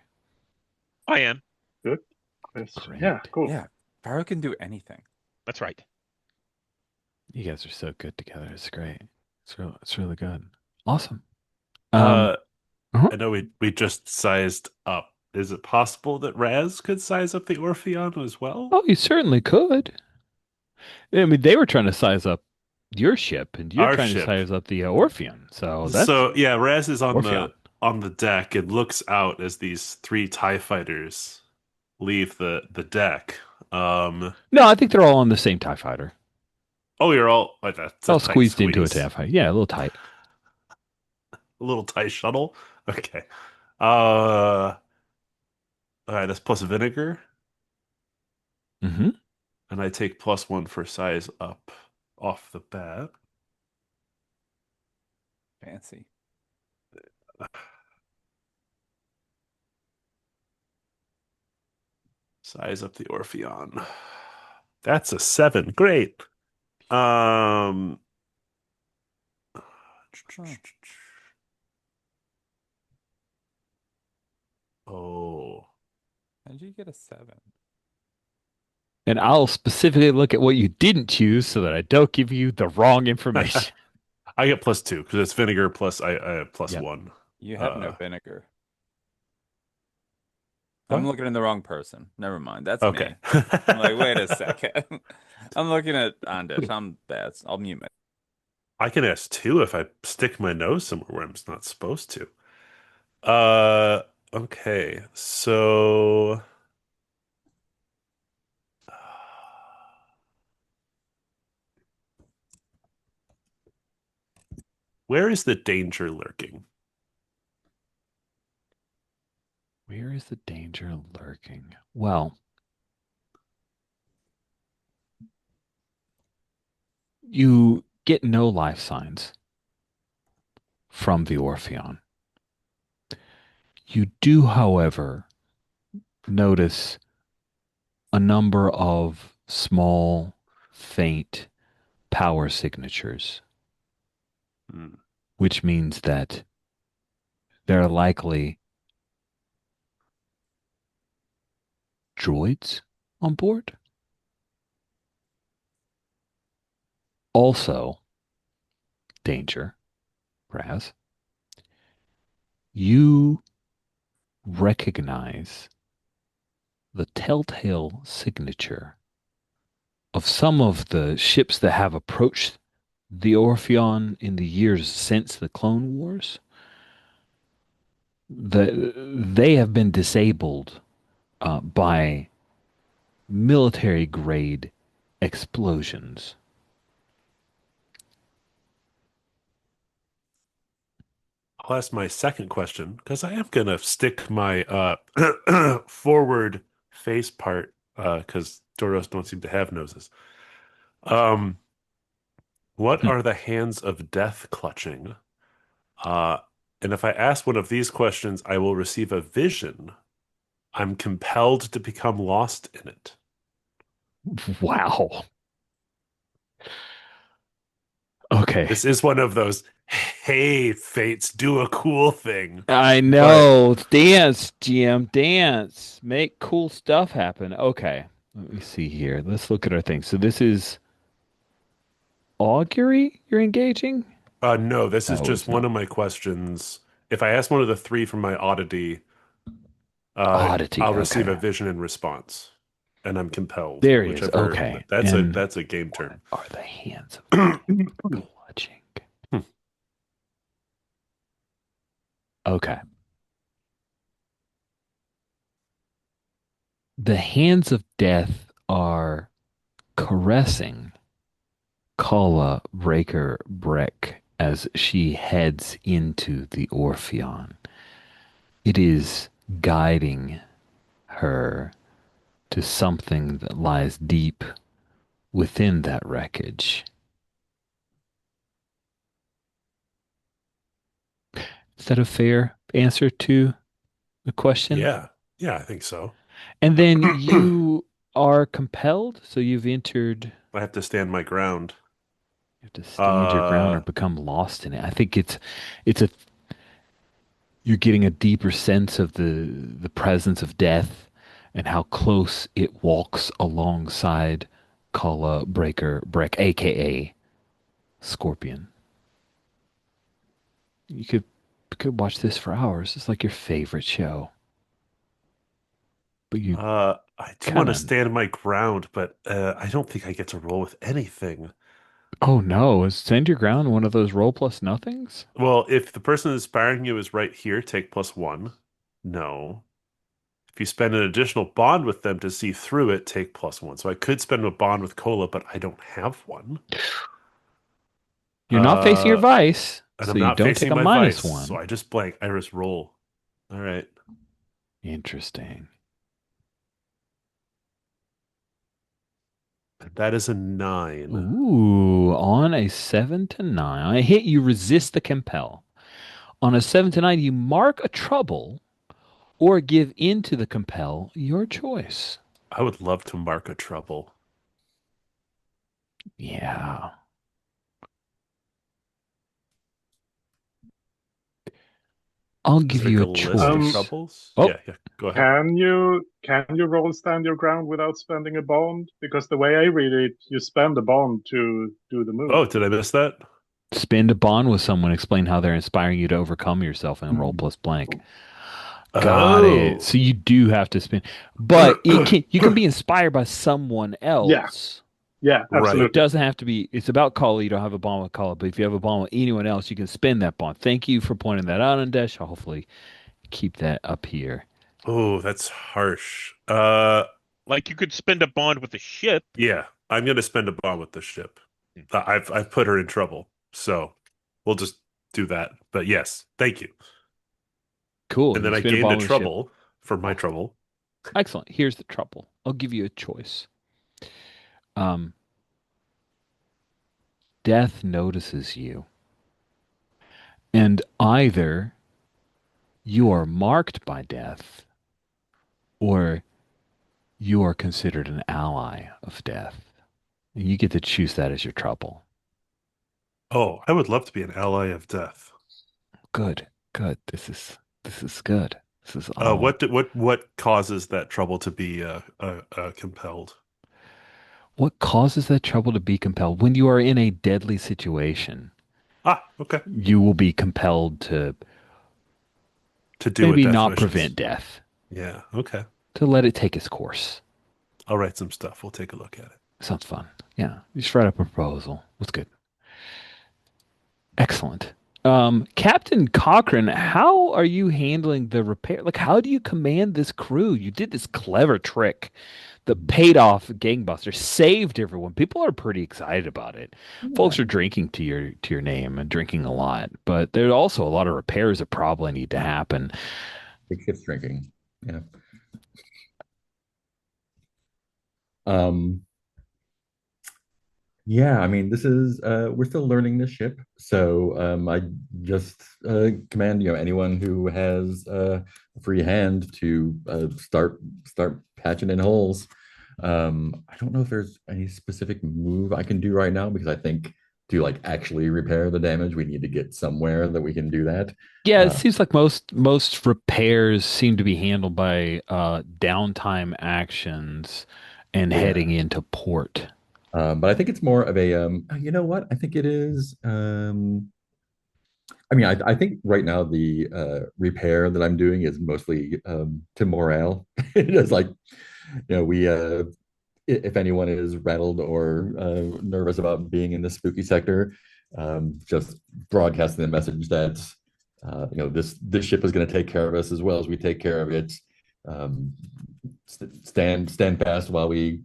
I am. Good question. Great. Yeah, cool. Yeah. Pharaoh can do anything. That's right. You guys are so good together. It's great. It's really good. Awesome. uh, Uh-huh. I know we just sized up. Is it possible that Raz could size up the Orpheon as well? Oh, you certainly could. I mean, they were trying to size up your ship, and you're Our trying to ship. size up the Orpheon. So that's So yeah, Raz is Orpheon. on the deck and looks out as these three TIE fighters leave the deck. No, I think they're all on the same TIE fighter. Oh, you're all like that's a All tight squeezed into a squeeze. TIE fighter. Yeah, a little tight. A little TIE shuttle. Okay. All right, that's plus vinegar, Hmm. and I take +1 for size up off the bat. Fancy. Size up the Orpheon. That's a 7. Great. Um, Huh. oh, How did you get a 7? And I'll specifically look at what you didn't choose so that I don't give you the wrong information. I get +2 because it's vinegar plus I have Yep. +1. You have no Uh, vinegar. I'm what? looking at the wrong person. Never mind. That's Okay. me. I'm like, wait a second. I'm looking at Andish. I'm bad. I'll mute it. I can ask two if I stick my nose somewhere where I'm not supposed to. Okay. So where is the danger lurking? Where is the danger lurking? Well, you get no life signs from the Orpheon. You do, however, notice a number of small, faint power signatures, Hmm. which means that there are likely droids on board. Also, danger, Raz, you recognize the telltale signature of some of the ships that have approached the Orpheon in the years since the Clone Wars. They have been disabled by military grade explosions. I'll ask my second question because I am gonna stick my forward face part because Doros don't seem to have noses. Um, what Hmm. are the hands of death clutching? Uh, and if I ask one of these questions, I will receive a vision. I'm compelled to become lost in it. Wow. Okay. This is one of those, hey, fates, do a cool thing. I But know. Dance, GM, dance. Make cool stuff happen. Okay. Let me see here. Let's look at our thing. So this is augury you're engaging? no, this is No, just it's one not. of my questions. If I ask one of the three from my oddity, Oddity. I'll receive a Okay. vision in response, and I'm compelled. There it is. Whichever Okay. that's a And that's a game what term. are the hands of Hmm. clutching? Okay. The hands of death are caressing Kala Breaker Breck as she heads into the Orpheon. It is guiding her to something that lies deep within that wreckage. Is that a fair answer to the question? Yeah, yeah, I think so. And then I you are compelled, so you've entered. have to stand my ground. You have to stand your ground or Uh, become lost in it. I think it's a you're getting a deeper sense of the presence of death and how close it walks alongside Kala Breaker Breck, aka Scorpion. You could watch this for hours. It's like your favorite show. But you I do want kind to of, stand my ground, but I don't think I get to roll with anything. oh no, is Stand Your Ground one of those roll plus nothings? Well, if the person inspiring you is right here, take +1. No. If you spend an additional bond with them to see through it, take +1. So I could spend a bond with Cola, but I don't have one. You're not facing your Uh, vice, and so I'm you not don't take facing a my vice, minus so one. I just blank Iris roll. All right. Interesting. That is a 9. Ooh, on a 7 to 9. On a hit, you resist the compel. On a 7 to 9, you mark a trouble or give in to the compel, your choice. I would love to mark a trouble. Yeah. I'll Is give there you like a a list of Um, choice. troubles? Oh, Yeah, yeah. Go ahead. can you roll stand your ground without spending a bond? Because the way I read it, you spend a bond to do the move. Oh, did I miss that? spend a bond with someone. Explain how they're inspiring you to overcome yourself and roll plus blank. Got it. Oh. So you do have to spend, but it can you can be inspired by someone Yeah, else. Yeah, Right. It absolutely. doesn't have to be, it's about Kala. You don't have a bond with Kala, but if you have a bond with anyone else, you can spend that bond. Thank you for pointing that out, Andesh. I'll hopefully keep that up here. Oh, that's harsh. Like you could spend a bond with the ship. Yeah, I'm gonna spend a bomb with the ship. Hmm. I've put her in trouble, so we'll just do that. But yes, thank you. Cool. And then You I spend a gained a bond with a ship. trouble for my Oh, trouble. excellent. Here's the trouble. I'll give you a choice. Um, Death notices you, and either you are marked by death, or you are considered an ally of death. And you get to choose that as your trouble. Oh, I would love to be an ally of death. Good, good. This is good. This is all. What causes that trouble to be compelled? What causes that trouble to be compelled? When you are in a deadly situation, Ah, okay. you will be compelled to To do what maybe death not wishes. prevent death, Yeah, okay. to let it take its course. I'll write some stuff. We'll take a look at it. Sounds fun. Yeah. You just write up a proposal. That's good. Excellent. Captain Cochrane, how are you handling the repair? Like, how do you command this crew? You did this clever trick that paid off gangbuster, saved everyone. People are pretty excited about it. Yeah. Folks are drinking to your name and drinking a lot, but there's also a lot of repairs that probably need to happen. Big ship's drinking. Yeah. Um, yeah, I mean, this is we're still learning this ship. So I just command, anyone who has a free hand to start patching in holes. I don't know if there's any specific move I can do right now because I think to like actually repair the damage, we need to get somewhere that we can do that. Yeah, it Uh, seems like most repairs seem to be handled by downtime actions and yeah. heading into port. But I think it's more of a you know what? I think it is I mean, I think right now the repair that I'm doing is mostly to morale. It's like, we if anyone is rattled or nervous about being in the spooky sector, just broadcasting the message that this ship is going to take care of us as well as we take care of it. Um, stand fast while we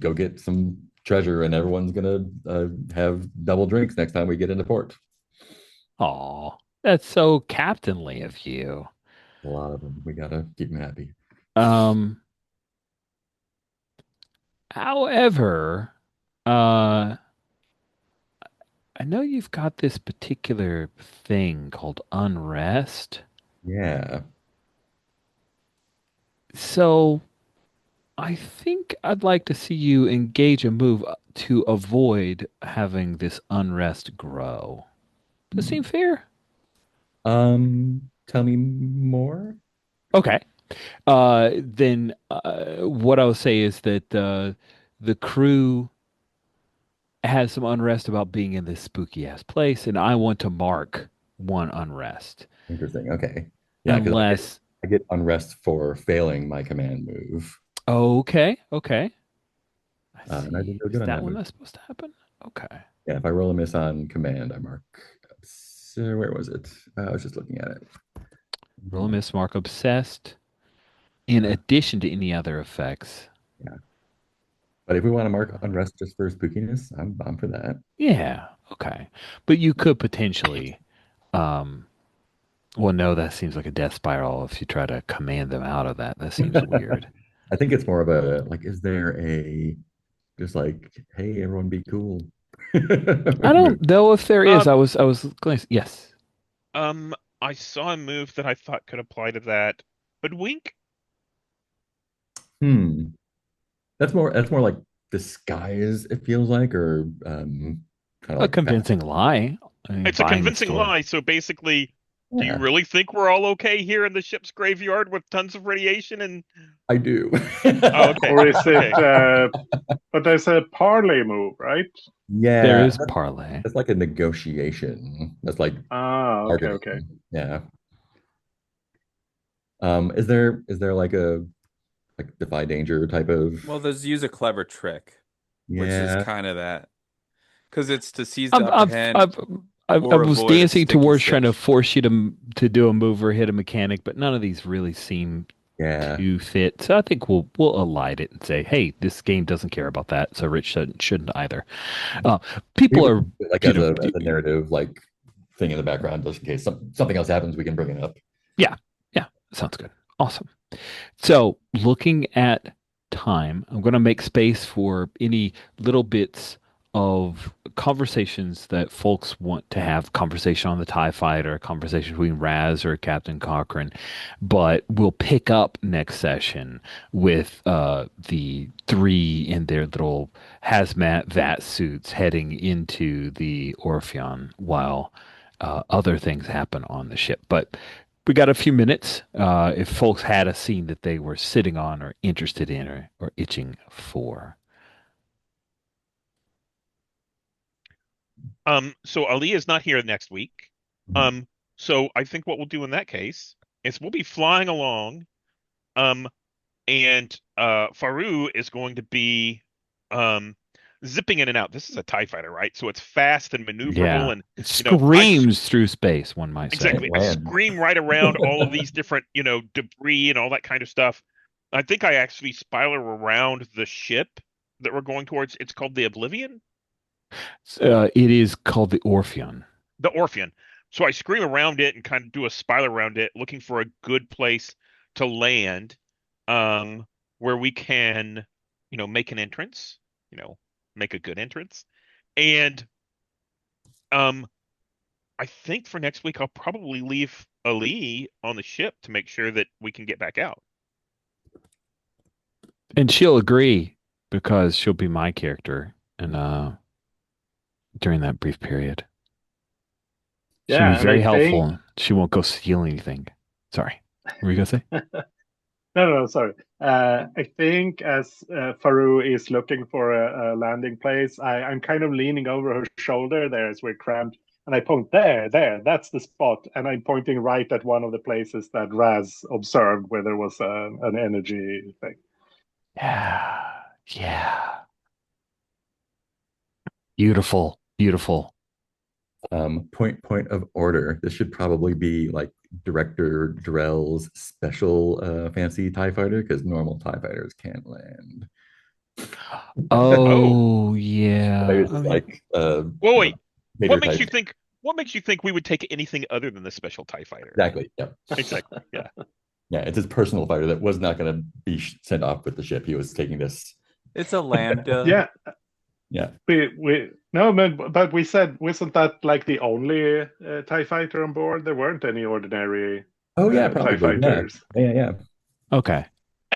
go get some treasure, and everyone's gonna have double drinks next time we get into port. Aw, that's so captainly of you. A lot of them. We gotta keep them happy. Um, However, uh, I know you've got this particular thing called unrest. Yeah. So I think I'd like to see you engage a move to avoid having this unrest grow. Does that seem fair? Tell me more. Okay. Then what I'll say is that the crew has some unrest about being in this spooky ass place, and I want to mark one unrest. Interesting. Okay. Yeah, because Unless, I get unrest for failing my command move. okay, okay. I And I see. did go Is good on that that when move. that's supposed to happen? Okay. Yeah, if I roll a miss on command, I mark. So where was it? I was just looking at it. Roll a miss, mark obsessed. In Uh, addition to any other effects. yeah. But if we want to mark unrest just for spookiness, I'm for that. Yeah, okay. But you could potentially, um, well, no, that seems like a death spiral if you try to command them out of that. That seems weird. I think it's more of a like, is there a just like, hey, everyone be cool I move? don't know if there is. Um, I was going to, yes. um, I saw a move that I thought could apply to that. Hoodwink? Hmm. That's more like disguise, it feels like, or kind of A like convincing lie. I mean, It's a buying the convincing story. lie. So basically, do you yeah, really think we're all okay here in the ship's graveyard with tons of radiation and I do. oh, okay. Or is it? Okay. But there's a parlay move, right? There Yeah, is parlay. that's like a negotiation. That's like Ah, okay, bargaining. okay. Yeah. Is there like a like defy danger type of Well, there's use a clever trick. which is Yeah. kind of that. Because it's to seize the I'm, upper I'm, hand I or was avoid a dancing sticky towards trying to stitch. force you to do a move or hit a mechanic, but none of these really seem Yeah. to fit. So I think we'll elide it and say, hey, this game doesn't care about that, so Rich shouldn't either. Uh, We people would are, like you as know, a narrative like thing in the background just in case something else happens, we can bring it up. yeah, yeah, sounds good. Awesome. So, looking at time, I'm going to make space for any little bits of conversations that folks want to have. Conversation on the TIE fighter, conversation between Raz or Captain Cochrane. But we'll pick up next session with the three in their little hazmat vat suits heading into the Orpheon while other things happen on the ship. But we got a few minutes. If folks had a scene that they were sitting on or interested in or itching for. So Ali is not here next week. Mhm. So I think what we'll do in that case is we'll be flying along. Um, and Faru is going to be um zipping in and out. This is a TIE fighter, right? So it's fast and maneuverable, Yeah. and It you know, I screams through space, one might say. Can't exactly. I land. scream right around all of these different, debris and all that kind of stuff. I think I actually spiral around the ship that we're going towards. It's called the Oblivion, It is called the Orpheon. the Orpheon. So I scream around it and kind of do a spiral around it, looking for a good place to land, um, where we can, make an entrance, you know, make a good entrance. And um, I think for next week I'll probably leave Ali on the ship to make sure that we can get back out. And she'll agree because she'll be my character and during that brief period. She'll be Yeah, and I very think helpful. She won't go steal anything. Sorry. What were you gonna say? no, sorry. I think as Faru is looking for a landing place, I'm kind of leaning over her shoulder there as we're cramped, and I point there, that's the spot, and I'm pointing right at one of the places that Raz observed where there was an energy thing. Yeah. Yeah. Beautiful. Beautiful. Point of order. This should probably be like Director Drell's special fancy TIE fighter because normal TIE fighters can't land. Oh, Oh yeah. There's Oh yeah. like well, wait. major What makes type. you think? What makes you think we would take anything other than the special TIE fighter? Exactly. Yep. Exactly. Yeah. Yeah, it's his personal fighter that was not going to be sent off with the ship. He was taking this. It's a lambda. Yeah, Yeah. we no, but we said wasn't that like the only TIE fighter on board? There weren't any ordinary Oh yeah, TIE probably. Yeah. fighters. Yeah. Okay.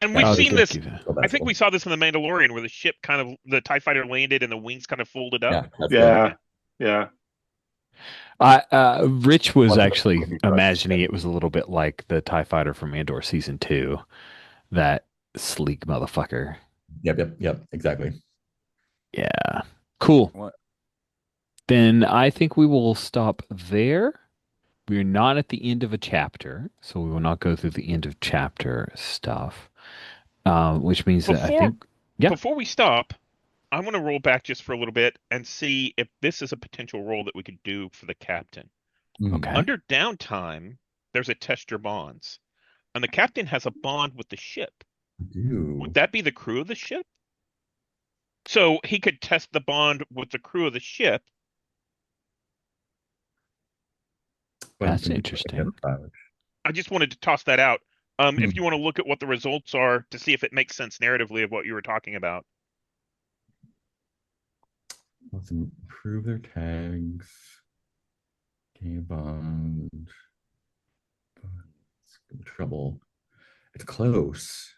And we've Yeah. I'll seen this. give you that. So I that's think cool. we saw this in the Mandalorian, where the TIE fighter landed and the wings kind of folded up. Yeah, that's good. Yeah, yeah. Rich was Lots of actually looking for us. imagining it was a little bit like the TIE fighter from Andor season 2, that sleek motherfucker. Yep. Exactly. Yeah. Cool. What? Then I think we will stop there. We're not at the end of a chapter, so we will not go through the end of chapter stuff. Which means that I Before think, yeah. before we stop, I want to roll back just for a little bit and see if this is a potential role that we could do for the captain. Okay. Under downtime, there's a test your bonds, and the captain has a bond with the ship. Would Do. that be the crew of the ship? So he could test the bond with the crew of the ship. That's interesting. I just wanted to toss that out. If Hmm. you want to look at what the results are to see if it makes sense narratively of what you were talking about. Let's improve their tags. Gain a bond. Trouble. It's close.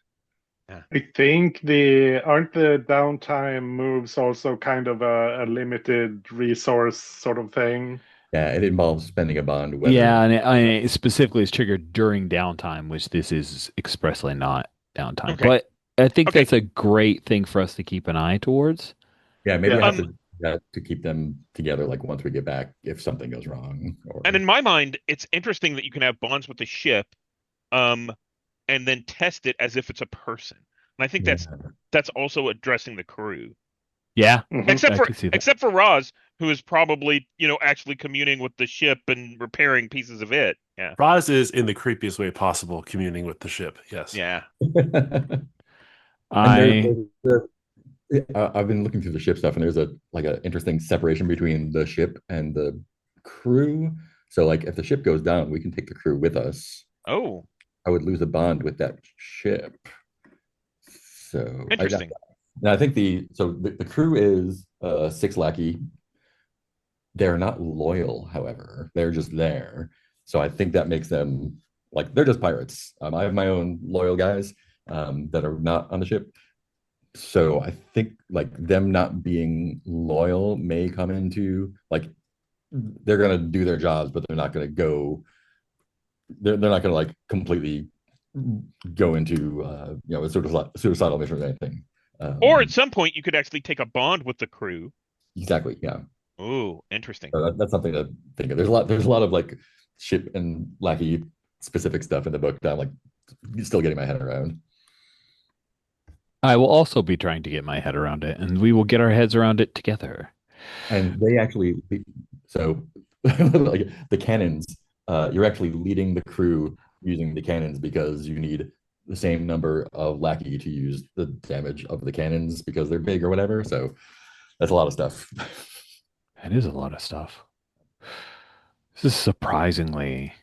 I think aren't the downtime moves also kind of a limited resource sort of thing? Yeah, it involves spending a bond. Whether Yeah, and it specifically is triggered during downtime, which this is expressly not downtime. Okay. But I think Okay. that's a great thing for us to keep an eye towards. yeah, maybe Yeah. I have to keep them together. Like once we get back, if something goes wrong, or And in my mind, it's interesting that you can have bonds with the ship, um, and then test it as if it's a person. And I think yeah. that's also addressing the crew. Yeah, Mhm. I could see that. Except for Roz, who is probably, actually communing with the ship and repairing pieces of it. Yeah. Roz is in the creepiest way possible communing with the ship. Yes. Yeah. And I I've been looking through the ship stuff, and there's a interesting separation between the ship and the crew. So like, if the ship goes down, we can take the crew with us. Oh, I would lose a bond with that ship. So interesting. I think the crew is six lackey. They're not loyal, however. They're just there. So I think that makes them like they're just pirates. I have my own loyal guys that are not on the ship. So I think like them not being loyal may come into like they're gonna do their jobs, but they're not gonna go. They're not gonna like completely go into a sort of suicidal mission or anything. Or at some point, you could actually take a bond with the crew. Exactly. Yeah. Oh, interesting. So that's something to think of. There's a lot of like ship and lackey specific stuff in the book that I'm like still getting my head around. will also be trying to get my head around it, and we will get our heads around it together. And they actually so like the cannons, you're actually leading the crew using the cannons because you need the same number of lackey to use the damage of the cannons because they're big or whatever. So that's a lot of stuff. That is a lot of stuff. This is surprisingly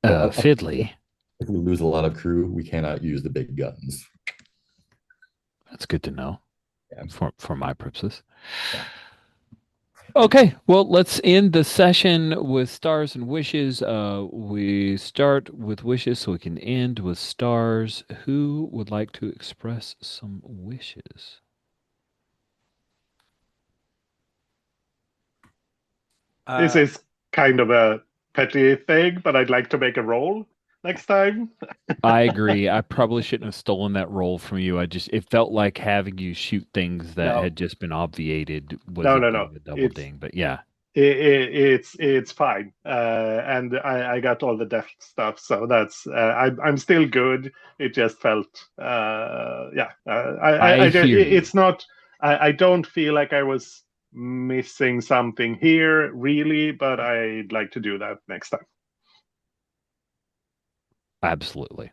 Well, fiddly. if we lose a lot of crew, we cannot use the big guns. That's good to know Yeah. for my purposes. Yeah. Okay, well, let's end the session with stars and wishes. We start with wishes so we can end with stars. Who would like to express some wishes? This is kind of a petty thing, but I'd like to make a roll next time. I agree. I probably shouldn't have stolen that role from you. It felt like having you shoot things that No, had just been obviated was no, a no, bit no. of a double It's ding, but yeah. it's fine, and I got all the death stuff, so that's I'm still good. It just felt yeah. I hear you. It's not. I don't feel like I was missing something here really, but I'd like to do that next time. Absolutely.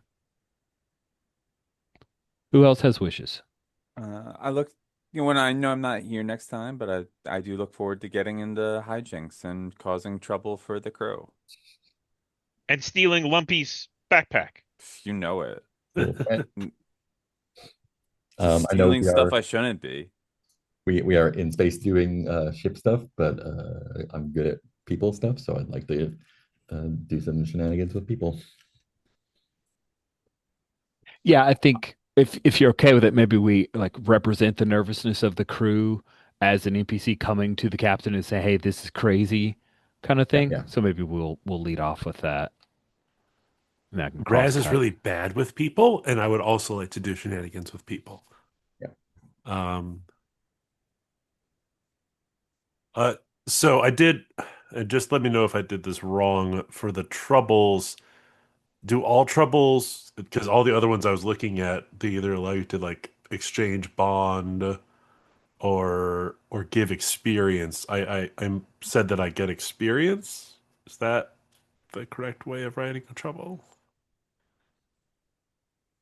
Who else has wishes? I look, when I know I'm not here next time, but I do look forward to getting into hijinks and causing trouble for the crew. And stealing Lumpy's backpack. You know it. I know Stealing stuff I shouldn't be. we are in space doing ship stuff, but I'm good at people stuff, so I'd like to do some shenanigans with people. Yeah, I think if you're okay with it, maybe we like represent the nervousness of the crew as an NPC coming to the captain and say, "Hey, this is crazy," kind of Yeah, thing. yeah. So maybe we'll lead off with that. And I can cross Raz is cut. really bad with people, and I would also like to do shenanigans with people. Yeah. Um. So I did. Just let me know if I did this wrong for the troubles. Do all troubles, because all the other ones I was looking at, they either allow you to like exchange bond or give experience. I said that I get experience. Is that the correct way of writing a trouble?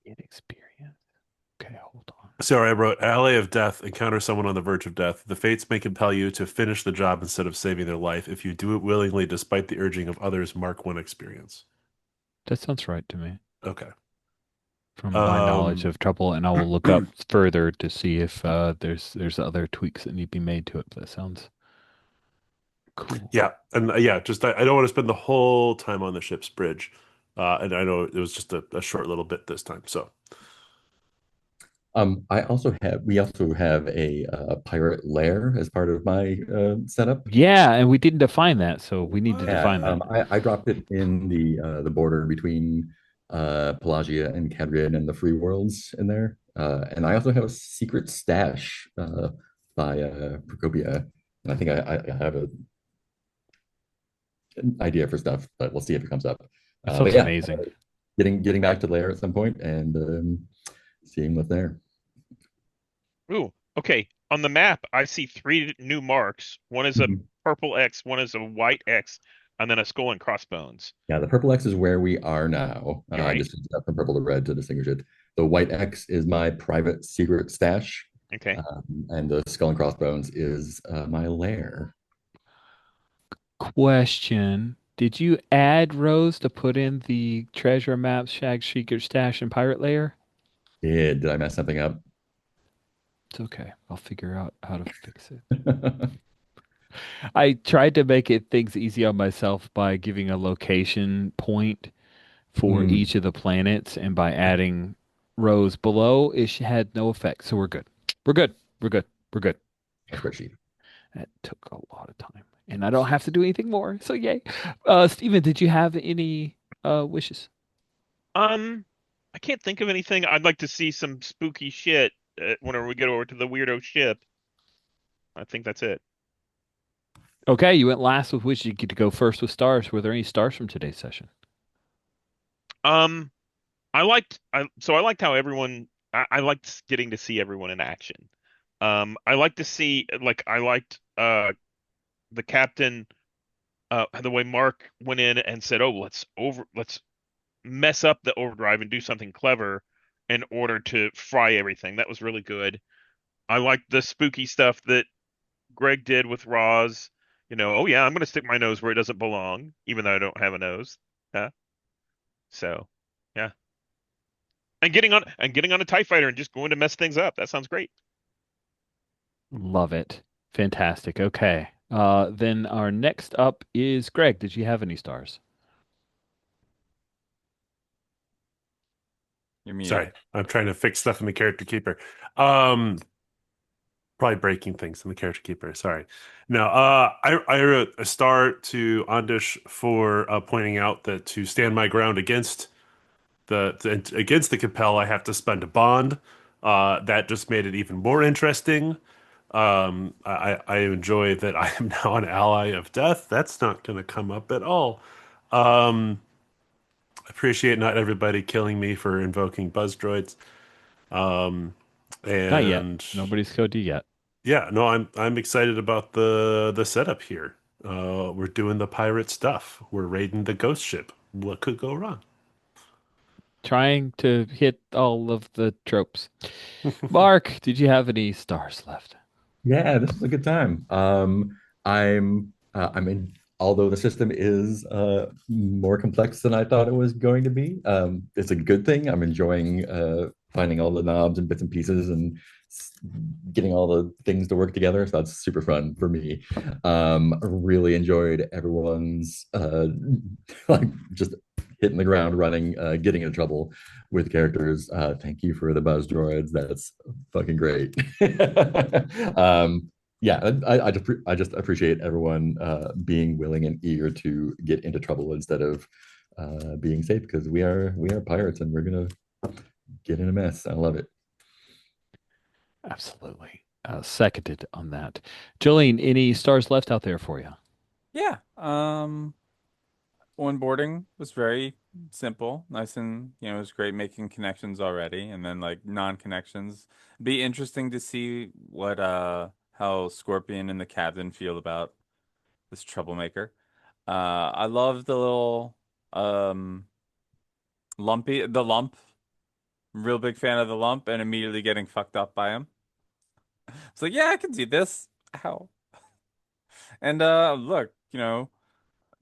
Get experience. Okay, hold on. Sorry, I wrote Alley of Death, encounter someone on the verge of death. The fates may compel you to finish the job instead of saving their life. If you do it willingly, despite the urging of others, mark one experience. That sounds right to me. Okay. From my knowledge of trouble, and I will look up further to see if there's other tweaks that need to be made to it. But that sounds cool. Yeah, and yeah, just I don't want to spend the whole time on the ship's bridge, and I know it was just a short little bit this time. So, We also have a pirate lair as part of my setup. Yeah, and we didn't define that, so we need to Yeah, define that. I dropped it in the border between Pelagia and Cadrian and the Free Worlds in there. And I also have a secret stash by Procopia. And I think I have an idea for stuff, but we'll see if it comes up. That sounds Yeah, amazing. getting back to lair at some point and seeing what's there. Ooh, okay. on the map, I see three new marks. One is a Mhm. purple X, one is a white X, and then a skull and crossbones. Yeah, the purple X is where we are now. You're I right. just changed it up from purple to red to distinguish it. The white X is my private secret stash, Okay. and the skull and crossbones is my lair. Question. Did you add rows to put in the treasure maps, shag, secret stash, and pirate layer? Did I mess something up? It's okay. I'll figure out how to fix it. I tried to make it things easy on myself by giving a location point for Mm, each of the planets, and by adding rows below, it had no effect. So we're good. We're good. We're good. We're good. spreadsheet. That took a lot of time, and I don't have to do anything more. So yay. Steven, did you have any wishes? Um, I can't think of anything. I'd like to see some spooky shit whenever we get over to the weirdo ship. I think that's it. Okay, you went last with wishes. You get to go first with stars. Were there any stars from today's session? Um, I liked how everyone. I liked getting to see everyone in action. I like to see like I liked the captain the way Mark went in and said, "Oh, let's mess up the overdrive and do something clever in order to fry everything." That was really good. I liked the spooky stuff that Greg did with Roz. Oh yeah, I'm gonna stick my nose where it doesn't belong, even though I don't have a nose. Yeah. So, yeah. And getting on a TIE fighter and just going to mess things up. That sounds great. Love it. Fantastic. Okay. Then our next up is Greg. Did you have any stars? You're muted. Sorry, I'm trying to fix stuff in the character keeper. Um, Probably breaking things in the character keeper. Sorry. No, I wrote a star to Ondish for pointing out that to stand my ground against against the compel, I have to spend a bond. That just made it even more interesting. I enjoy that I am now an ally of death. That's not going to come up at all. Um, appreciate not everybody killing me for invoking buzz droids. Um, Not yet. and Nobody's killed you yet. yeah, no, I'm excited about the setup here. We're doing the pirate stuff. We're raiding the ghost ship. What could go wrong? Trying to hit all of the tropes. Mark, did you have any stars left? Yeah, this is a good time. I'm in, although the system is more complex than I thought it was going to be. It's a good thing. I'm enjoying finding all the knobs and bits and pieces and getting all the things to work together. So that's super fun for me. Really enjoyed everyone's like just hitting the ground running, getting into trouble with characters. Thank you for the buzz droids. That's fucking great. Yeah, I just appreciate everyone being willing and eager to get into trouble instead of being safe, because we are pirates and we're gonna get in a mess. I love it. Absolutely. Seconded on that. Jolene, any stars left out there for you? Yeah. Onboarding was very simple, nice, and it was great making connections already, and then like non-connections. Be interesting to see what how Scorpion and the captain feel about this troublemaker. I love the little um the lump. Real big fan of the lump and immediately getting fucked up by him. It's like, yeah, I can see this. Ow. And look,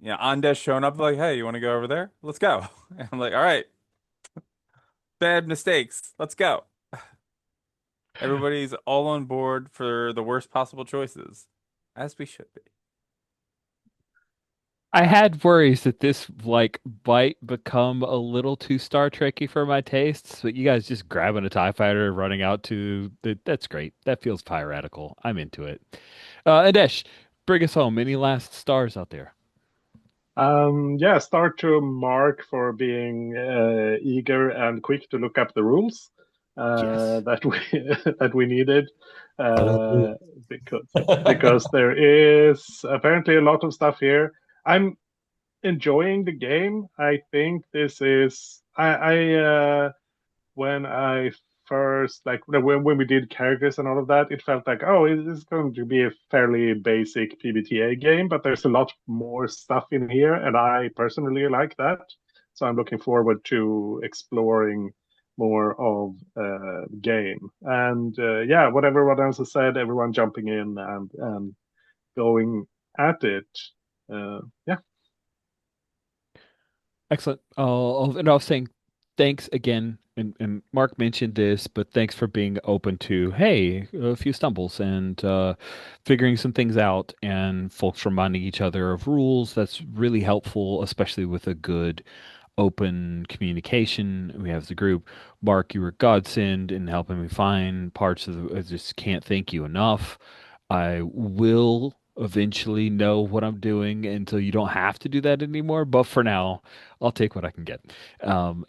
Andes showing up like, hey, you want to go over there? Let's go. And I'm like, all right, bad mistakes. Let's go. Everybody's all on board for the worst possible choices, as we should be. I had worries that this like might become a little too Star Trekky for my tastes, but you guys just grabbing a TIE fighter, running out to that's great. That feels piratical. I'm into it. Adesh, bring us home. Any last stars out there? Yeah, start to Mark for being eager and quick to look up the rules Yes. that we that we needed, Hallelujah. uh, because there is apparently a lot of stuff here. I'm enjoying the game. I think this is I when I first, like when we did characters and all of that, it felt like, oh, it's going to be a fairly basic PBTA game, but there's a lot more stuff in here, and I personally like that. So I'm looking forward to exploring more of the game. And yeah, what everyone else has said, everyone jumping in and going at it. Yeah. Excellent. And I was saying thanks again, and Mark mentioned this, but thanks for being open to, hey, a few stumbles and figuring some things out, and folks reminding each other of rules. That's really helpful, especially with a good open communication we have as a group. Mark, you were godsend in helping me find parts of the, I just can't thank you enough. I will eventually know what I'm doing until you don't have to do that anymore. But for now, I'll take what I can get.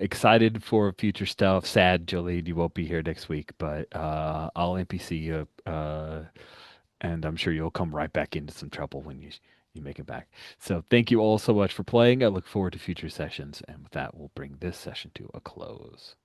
Excited for future stuff. Sad, Jolene, you won't be here next week, but I'll NPC you, and I'm sure you'll come right back into some trouble when you make it back. So thank you all so much for playing. I look forward to future sessions. And with that, we'll bring this session to a close.